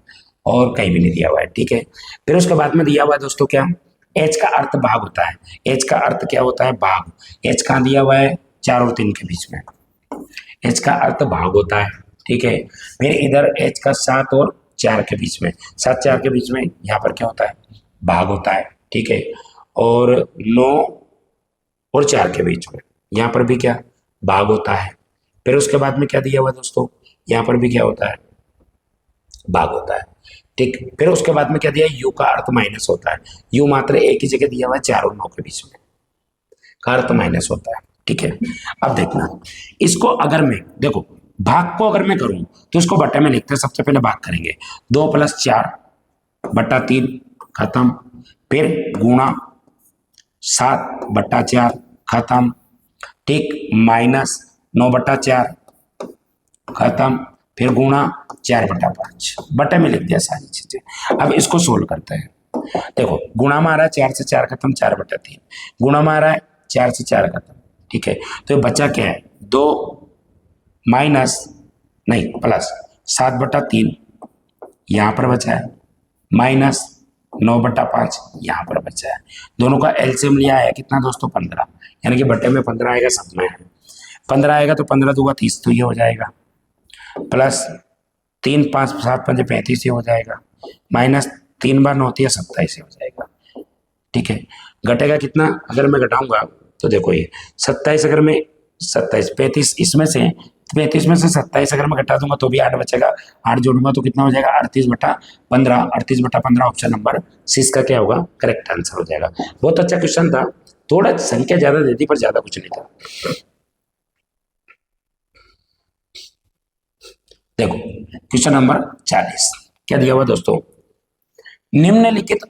और कहीं भी नहीं दिया हुआ है। ठीक है, फिर उसके बाद में दिया हुआ है दोस्तों क्या? H का अर्थ भाग होता है। H का अर्थ क्या होता है? भाग। H कहाँ दिया हुआ है? 4 और 3 के बीच में H का अर्थ भाग होता है। ठीक है, फिर इधर H का 7 और 4 के बीच में, 7 4 के बीच में यहाँ पर क्या होता है? भाग होता है। ठीक है, और 9 और 4 के बीच में यहाँ पर भी क्या? भाग होता है। फिर उसके बाद में क्या दिया हुआ है दोस्तों? यहाँ पर भी क्या होता है? भाग होता है। ठीक, फिर उसके बाद में क्या दिया? U का अर्थ माइनस होता है। U मात्र एक ही जगह दिया हुआ है, 4 और 9 के बीच में का अर्थ माइनस होता है। ठीक है, अब देखना इसको, अगर मैं देखो भाग को अगर मैं करूं तो इसको बटे में लिखते हैं। सबसे पहले भाग करेंगे, 2 + 4 बटा 3 खत्म, फिर गुणा 7/4 खत्म, ठीक, माइनस 9/4 खत्म, फिर गुणा 4/5 बटे में लिख दिया सारी चीजें। अब इसको सोल्व करते हैं। देखो गुणा में आ रहा है 4 से 4 खत्म, 4/3, गुणा में आ रहा है 4 से 4 खत्म, ठीक है। तो ये बचा क्या है, 2 माइनस नहीं प्लस 7/3 यहां पर बचा है, माइनस 9/5 यहां पर बचा है। दोनों का एलसीएम लिया है कितना दोस्तों, 15, यानी कि बटे में 15 आएगा, सब में है 15 आएगा, तो 15 दूगा 30, तो ये हो जाएगा, प्लस 3 5 7 5 35 ये हो जाएगा, माइनस 3 बार 9 होती है 27 हो जाएगा, ठीक है। घटेगा कितना, अगर मैं घटाऊंगा तो देखो ये 27, अगर मैं 27 35 इसमें से 35 में से 27 अगर मैं घटा दूंगा तो भी 8 बचेगा, 8 जोड़ूंगा तो कितना हो जाएगा 38/15, 38/15 ऑप्शन नंबर सी इसका क्या होगा, करेक्ट आंसर हो जाएगा। बहुत अच्छा क्वेश्चन था, थोड़ा संख्या ज्यादा दे दी पर ज्यादा कुछ नहीं था। देखो क्वेश्चन नंबर 40 क्या दिया हुआ दोस्तों, निम्नलिखित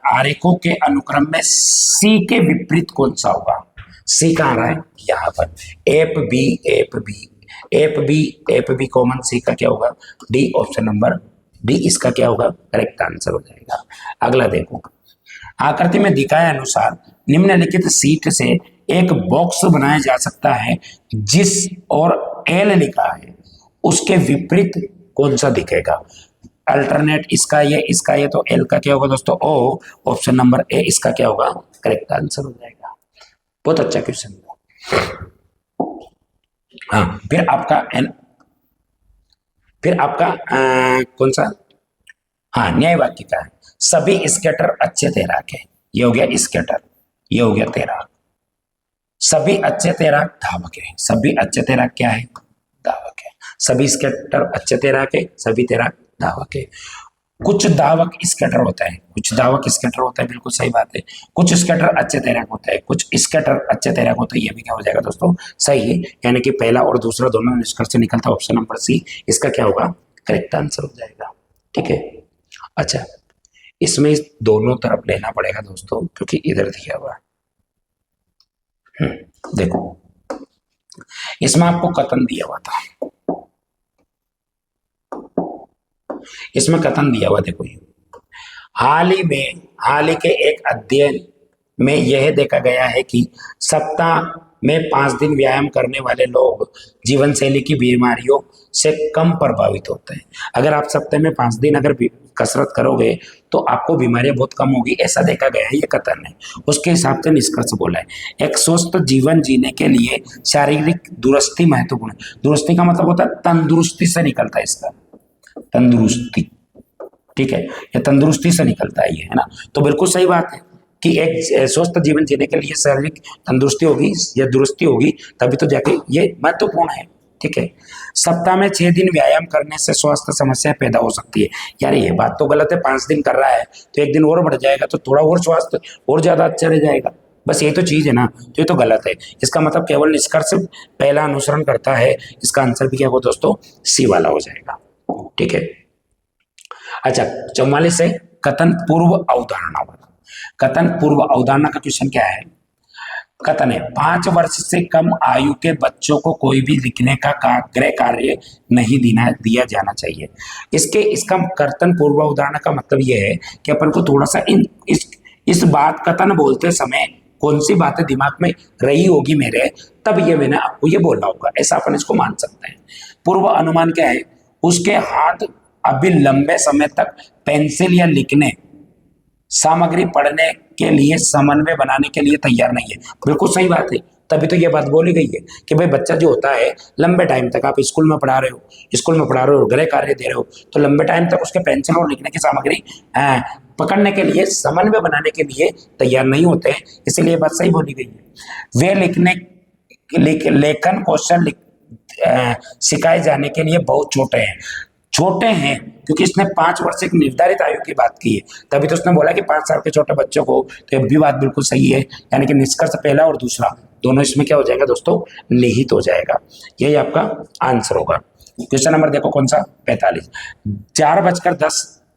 आरेखों के अनुक्रम में सी के विपरीत कौन सा होगा। सी का आ रहा है यहाँ पर, F B F B F B F B common, C का क्या होगा, डी ऑप्शन नंबर डी इसका क्या होगा, करेक्ट आंसर हो जाएगा। अगला देखो, आकृति में दिखाए अनुसार निम्नलिखित सीट से एक बॉक्स बनाया जा सकता है जिस और एल लिखा है उसके विपरीत कौन सा दिखेगा। अल्टरनेट इसका ये तो एल का क्या होगा दोस्तों, ओ, ऑप्शन नंबर ए इसका क्या होगा, करेक्ट आंसर हो जाएगा। बहुत अच्छा क्वेश्चन है। हाँ, फिर आपका कौन सा, हाँ न्याय वाक्य का है, सभी स्केटर अच्छे तैराक है, ये हो गया स्केटर, ये हो गया तैराक। सभी अच्छे तैराक धावक है, सभी अच्छे तैराक क्या है, धावक है। सभी स्केटर अच्छे तैराक है, सभी तैराक धावक है। कुछ धावक स्केटर होता है, कुछ धावक स्केटर होता है, बिल्कुल सही बात है। कुछ स्केटर अच्छे तैराक होता है, कुछ स्केटर अच्छे तैराक होता है, ये भी क्या हो जाएगा दोस्तों, सही है। यानी कि पहला और दूसरा दोनों निष्कर्ष से निकलता है ऑप्शन नंबर सी इसका क्या होगा, करेक्ट आंसर हो जाएगा, ठीक है। अच्छा, इसमें दोनों तरफ लेना पड़ेगा दोस्तों क्योंकि इधर दिया हुआ है। देखो इसमें आपको कथन दिया हुआ था, इसमें कथन दिया हुआ देखो, हाल ही के एक अध्ययन में यह देखा गया है कि सप्ताह में 5 दिन व्यायाम करने वाले लोग जीवन शैली की बीमारियों से कम प्रभावित होते हैं। अगर आप सप्ताह में 5 दिन अगर कसरत करोगे तो आपको बीमारियां बहुत कम होगी, ऐसा देखा गया है, ये कथन है। उसके हिसाब से निष्कर्ष बोला है, एक स्वस्थ जीवन जीने के लिए शारीरिक दुरुस्ती महत्वपूर्ण है। दुरुस्ती का मतलब होता है तंदुरुस्ती से निकलता है इसका, तंदुरुस्ती, ठीक है, ये तंदुरुस्ती से निकलता है ये, है ना। तो बिल्कुल सही बात है कि एक स्वस्थ जीवन जीने के लिए शारीरिक तंदुरुस्ती होगी या दुरुस्ती होगी तभी तो जाके ये महत्वपूर्ण है, ठीक है। सप्ताह में 6 दिन व्यायाम करने से स्वास्थ्य समस्या पैदा हो सकती है, यार ये बात तो गलत है। 5 दिन कर रहा है तो 1 दिन और बढ़ जाएगा तो थोड़ा और स्वास्थ्य और ज्यादा अच्छा रह जाएगा, बस ये तो चीज है ना, तो ये तो गलत है। इसका मतलब केवल निष्कर्ष पहला अनुसरण करता है, इसका आंसर भी क्या हो दोस्तों, सी वाला हो जाएगा, ठीक है। अच्छा 44 है कथन पूर्व अवधारणा वाला। कथन पूर्व अवधारणा का क्वेश्चन क्या है, कथन है 5 वर्ष से कम आयु के बच्चों को कोई भी लिखने का गृह कार्य नहीं दिया जाना चाहिए। इसका कथन पूर्व अवधारणा का मतलब यह है कि अपन को थोड़ा सा इस बात कथन बोलते समय कौन सी बातें दिमाग में रही होगी मेरे, तब ये मैंने आपको ये बोलना होगा, ऐसा अपन इसको मान सकते हैं। पूर्व अनुमान क्या है, उसके हाथ अभी लंबे समय तक पेंसिल या लिखने सामग्री पढ़ने के लिए समन्वय बनाने के लिए तैयार नहीं है। बिल्कुल सही बात है, तभी तो ये बात बोली गई है कि भाई बच्चा जो होता है लंबे टाइम तक, आप स्कूल में पढ़ा रहे हो, गृह कार्य दे रहे हो, तो लंबे टाइम तक उसके पेंसिल और लिखने की सामग्री पकड़ने के लिए, समन्वय बनाने के लिए तैयार नहीं होते हैं, इसीलिए बात सही बोली गई है। वे लेखन कौशल सिखाए जाने के लिए बहुत छोटे हैं क्योंकि इसने 5 वर्ष एक निर्धारित आयु की बात की है, तभी तो उसने बोला कि 5 साल के छोटे बच्चों को, तो ये भी बात बिल्कुल सही है। यानी कि निष्कर्ष पहला और दूसरा दोनों इसमें क्या हो जाएगा दोस्तों, निहित हो जाएगा। यही आपका आंसर होगा। क्वेश्चन नंबर देखो कौन सा, 45।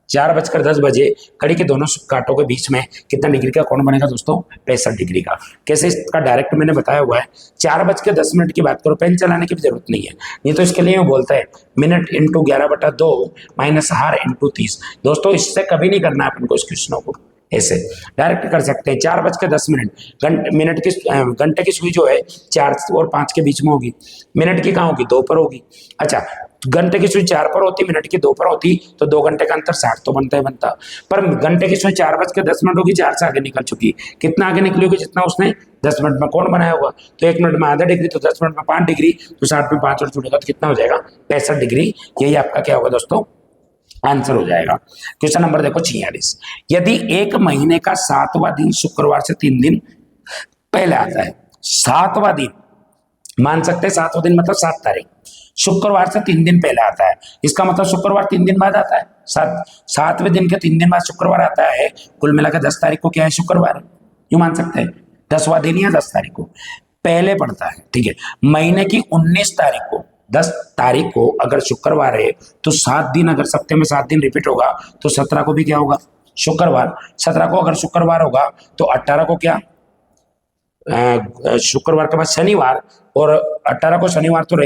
4:10 बजे घड़ी के दोनों कांटों के बीच में कितना डिग्री का कोण बनेगा दोस्तों, 65 डिग्री का। कैसे, इसका डायरेक्ट मैंने बताया हुआ है। 4:10 की बात करो, पेन चलाने की भी जरूरत नहीं है, नहीं तो इसके लिए वो बोलता है मिनट इंटू 11/2 माइनस हार इंटू 30। दोस्तों इससे कभी नहीं करना है अपन को इस क्वेश्चनों को, ऐसे डायरेक्ट कर सकते हैं। 4:10 घंटे की सुई जो है 4 और 5 के बीच में होगी, मिनट की कहाँ होगी, 2 पर होगी। अच्छा, घंटे की सुई 4 पर होती, मिनट की 2 पर होती, तो 2 घंटे का अंतर 60 तो बनता। पर घंटे की सुई 4:10 होगी, 4 से आगे निकल चुकी, कितना आगे निकली होगी, जितना उसने 10 मिनट में कोण बनाया होगा। तो 1 मिनट में आधा डिग्री, तो 10 मिनट में 5 डिग्री, तो 60 में 5 और जुड़ेगा तो कितना हो जाएगा, 65 डिग्री। यही आपका क्या होगा दोस्तों, आंसर हो जाएगा। क्वेश्चन नंबर देखो 46। यदि एक महीने का 7वां दिन शुक्रवार से 3 दिन पहले आता है, 7वां दिन मान सकते हैं, 7वां दिन मतलब 7 तारीख, शुक्रवार से 3 दिन पहले आता है, इसका मतलब शुक्रवार 3 दिन बाद आता है। 7वें दिन के 3 दिन बाद शुक्रवार आता है, कुल मिलाकर 10 तारीख को क्या है, शुक्रवार है, यूं मान सकते हैं। 10वां दिन या 10 तारीख को पहले पड़ता है, ठीक है। महीने की 19 तारीख को, 10 तारीख को अगर शुक्रवार है तो 7 दिन, अगर सप्ताह में 7 दिन रिपीट होगा तो 17 को भी क्या होगा, शुक्रवार। 17 को अगर शुक्रवार होगा तो 18 को क्या, शुक्रवार के बाद शनिवार, और 18 को शनिवार तो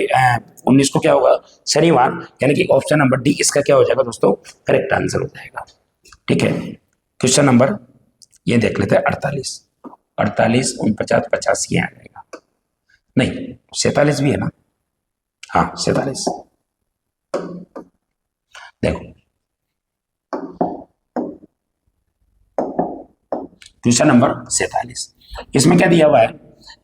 19 को क्या होगा, शनिवार। यानी कि ऑप्शन नंबर डी इसका क्या हो जाएगा दोस्तों, करेक्ट आंसर हो जाएगा। ठीक है, क्वेश्चन नंबर ये देख लेते हैं 48, 49 50 ये आ जाएगा, नहीं 47 भी है ना, हाँ 47। देखो क्वेश्चन नंबर 47, इसमें क्या दिया हुआ है,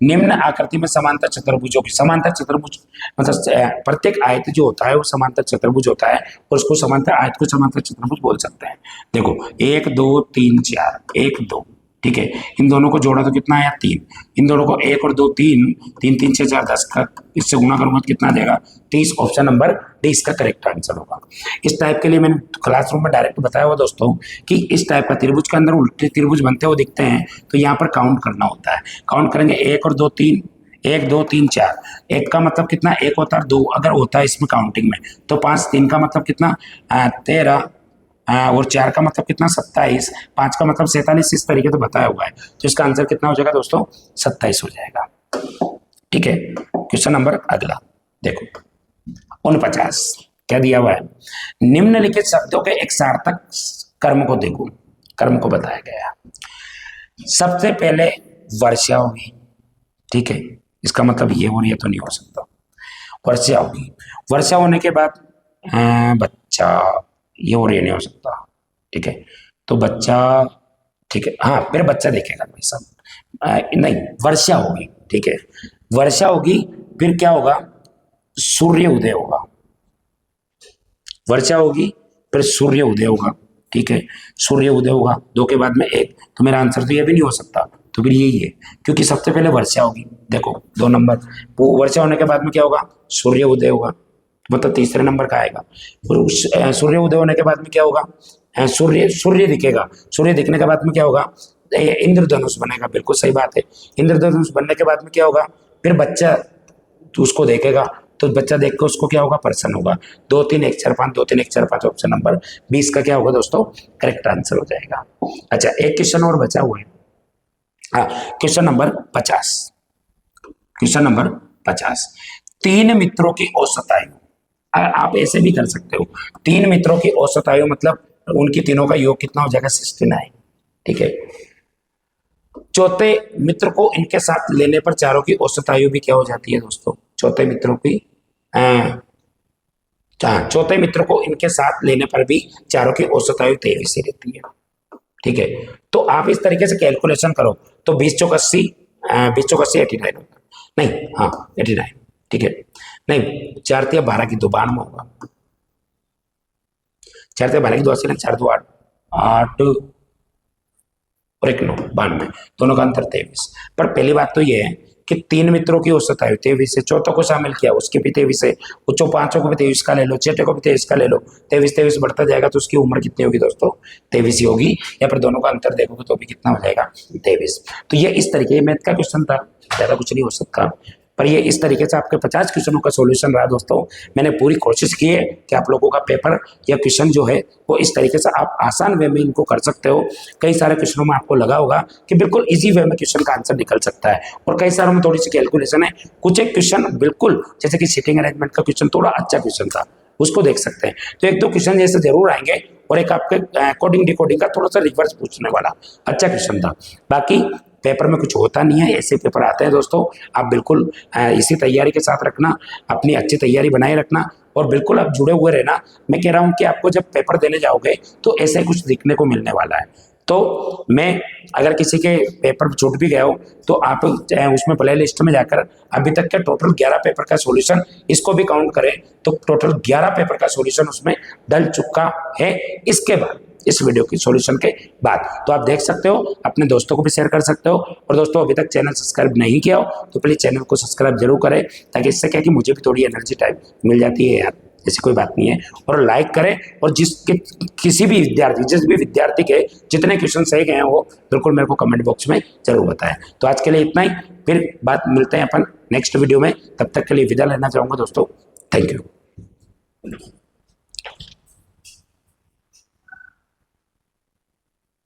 निम्न आकृति में समांतर चतुर्भुजों की, समांतर चतुर्भुज मतलब प्रत्येक आयत जो होता है वो समांतर चतुर्भुज होता है, और उसको समांतर आयत को समांतर चतुर्भुज बोल सकते हैं। देखो 1 2 3 4, 1 2, ठीक है, इन दोनों को जोड़ा तो कितना आया, 3, इन दोनों को 1 और 2 3, 3 3 6 4 10 का इससे गुणा करूंगा तो कितना देगा, 30। ऑप्शन नंबर डी इसका करेक्ट आंसर होगा। इस टाइप के लिए मैंने क्लासरूम में डायरेक्ट बताया हुआ दोस्तों कि इस टाइप का त्रिभुज के अंदर उल्टे त्रिभुज बनते हुए दिखते हैं तो यहाँ पर काउंट करना होता है। काउंट करेंगे 1 और 2 3, 1 2 3 4, 1 का मतलब कितना, 1 होता है, 2 अगर होता है इसमें काउंटिंग में तो 5, 3 का मतलब कितना 13, और 4 का मतलब कितना 27, 5 का मतलब 47, इस तरीके से बताया हुआ है। तो इसका आंसर कितना हो जाएगा दोस्तों, 27 हो जाएगा। ठीक है, क्वेश्चन नंबर अगला देखो 49, क्या दिया हुआ है, निम्नलिखित शब्दों के एक सार्थक कर्म को देखो, कर्म को बताया गया है। सबसे पहले वर्षा होगी, ठीक है, इसका मतलब ये हो रही है तो नहीं हो सकता, वर्षा होगी, वर्षा होने के बाद बच्चा, ये हो रही है, नहीं हो सकता, ठीक है, तो बच्चा, ठीक है, हाँ फिर बच्चा देखेगा भाई सब, नहीं वर्षा होगी, ठीक है, वर्षा होगी, फिर क्या होगा, सूर्य उदय होगा, वर्षा होगी फिर सूर्य उदय होगा, ठीक है, सूर्य उदय होगा, 2 के बाद में 1, तो मेरा आंसर तो ये भी नहीं हो सकता, तो फिर यही है, क्योंकि सबसे पहले वर्षा होगी, देखो 2 नंबर, वर्षा होने के बाद में क्या होगा, सूर्य उदय होगा, मतलब तीसरे नंबर का आएगा। सूर्य उदय होने के बाद में क्या होगा, सूर्य दिखेगा, सूर्य दिखने के बाद में क्या होगा, इंद्रधनुष बनेगा, बिल्कुल सही बात है। इंद्रधनुष बनने के बाद में क्या होगा, फिर बच्चा उसको देखेगा, तो बच्चा देख के उसको क्या होगा, प्रसन्न होगा। 2 3 1 4 5, 2 3 1 4 5, ऑप्शन नंबर 20 का क्या होगा दोस्तों, करेक्ट आंसर हो जाएगा। अच्छा, एक क्वेश्चन और बचा हुआ है, हाँ क्वेश्चन नंबर 50, क्वेश्चन नंबर 50, 3 मित्रों की औसत आयु, आप ऐसे भी कर सकते हो, 3 मित्रों की औसत आयु मतलब उनकी तीनों का योग कितना हो जाएगा, 69, ठीक है। चौथे मित्र को इनके साथ लेने पर चारों की औसत आयु भी क्या हो जाती है दोस्तों, चौथे मित्रों की, चौथे मित्र को इनके साथ लेने पर भी चारों की औसत आयु 23 ही रहती है, ठीक है। तो आप इस तरीके से कैलकुलेशन करो तो 20 चौक 80, 20 चौक 80 89 होगा, नहीं हाँ 89, ठीक है, नहीं 4 3 12 की 2 92 होगा, 4 3 12 की 2 80, 4 2 8 8 और 1 9 92, दोनों का अंतर 23। पर पहली बात तो ये है कि 3 मित्रों की औसत आयु 23 है, चौथों को शामिल किया उसकी भी 23 है, उच्चों 5 को भी 23 का ले लो, छठे को भी 23 का ले लो, 23 बढ़ता जाएगा तो उसकी उम्र कितनी होगी दोस्तों, 23 ही होगी, या फिर दोनों का अंतर देखोगे तो भी कितना हो जाएगा, 23। तो ये इस तरीके मैथ का क्वेश्चन था। ज़्यादा कुछ नहीं हो सकता। पर ये इस तरीके से आपके 50 क्वेश्चनों का सॉल्यूशन रहा दोस्तों। मैंने पूरी कोशिश की है कि आप लोगों का पेपर या क्वेश्चन जो है वो इस तरीके से आप आसान वे में इनको कर सकते हो। कई सारे क्वेश्चनों में आपको लगा होगा कि बिल्कुल इजी वे में क्वेश्चन का आंसर निकल सकता है, और कई सारों में थोड़ी सी कैलकुलेशन है। कुछ एक क्वेश्चन बिल्कुल, जैसे कि सीटिंग अरेंजमेंट का क्वेश्चन थोड़ा अच्छा क्वेश्चन था, उसको देख सकते हैं। तो एक दो क्वेश्चन जैसे जरूर आएंगे, और एक आपके कोडिंग डिकोडिंग का थोड़ा सा रिवर्स पूछने वाला अच्छा क्वेश्चन था। बाकी पेपर में कुछ होता नहीं है, ऐसे पेपर आते हैं दोस्तों। आप बिल्कुल इसी तैयारी के साथ रखना, अपनी अच्छी तैयारी बनाए रखना, और बिल्कुल आप जुड़े हुए रहना। मैं कह रहा हूँ कि आपको जब पेपर देने जाओगे तो ऐसे कुछ दिखने को मिलने वाला है। तो मैं अगर किसी के पेपर छूट भी गए हो तो आप उसमें प्ले लिस्ट में जाकर अभी तक के टोटल 11 पेपर का सॉल्यूशन, इसको भी काउंट करें तो टोटल 11 पेपर का सॉल्यूशन उसमें डल चुका है इसके बाद, इस वीडियो की सॉल्यूशन के बाद। तो आप देख सकते हो, अपने दोस्तों को भी शेयर कर सकते हो। और दोस्तों अभी तक चैनल सब्सक्राइब नहीं किया हो तो प्लीज़ चैनल को सब्सक्राइब जरूर करें, ताकि इससे क्या कि मुझे भी थोड़ी एनर्जी टाइप मिल जाती है यार, ऐसी कोई बात नहीं है। और लाइक करें, और किसी भी विद्यार्थी, जिस भी विद्यार्थी के जितने क्वेश्चन सही गए हैं वो बिल्कुल मेरे को कमेंट बॉक्स में जरूर बताएं। तो आज के लिए इतना ही, फिर बात मिलते हैं अपन नेक्स्ट वीडियो में। तब तक के लिए विदा लेना चाहूँगा दोस्तों। Thank you.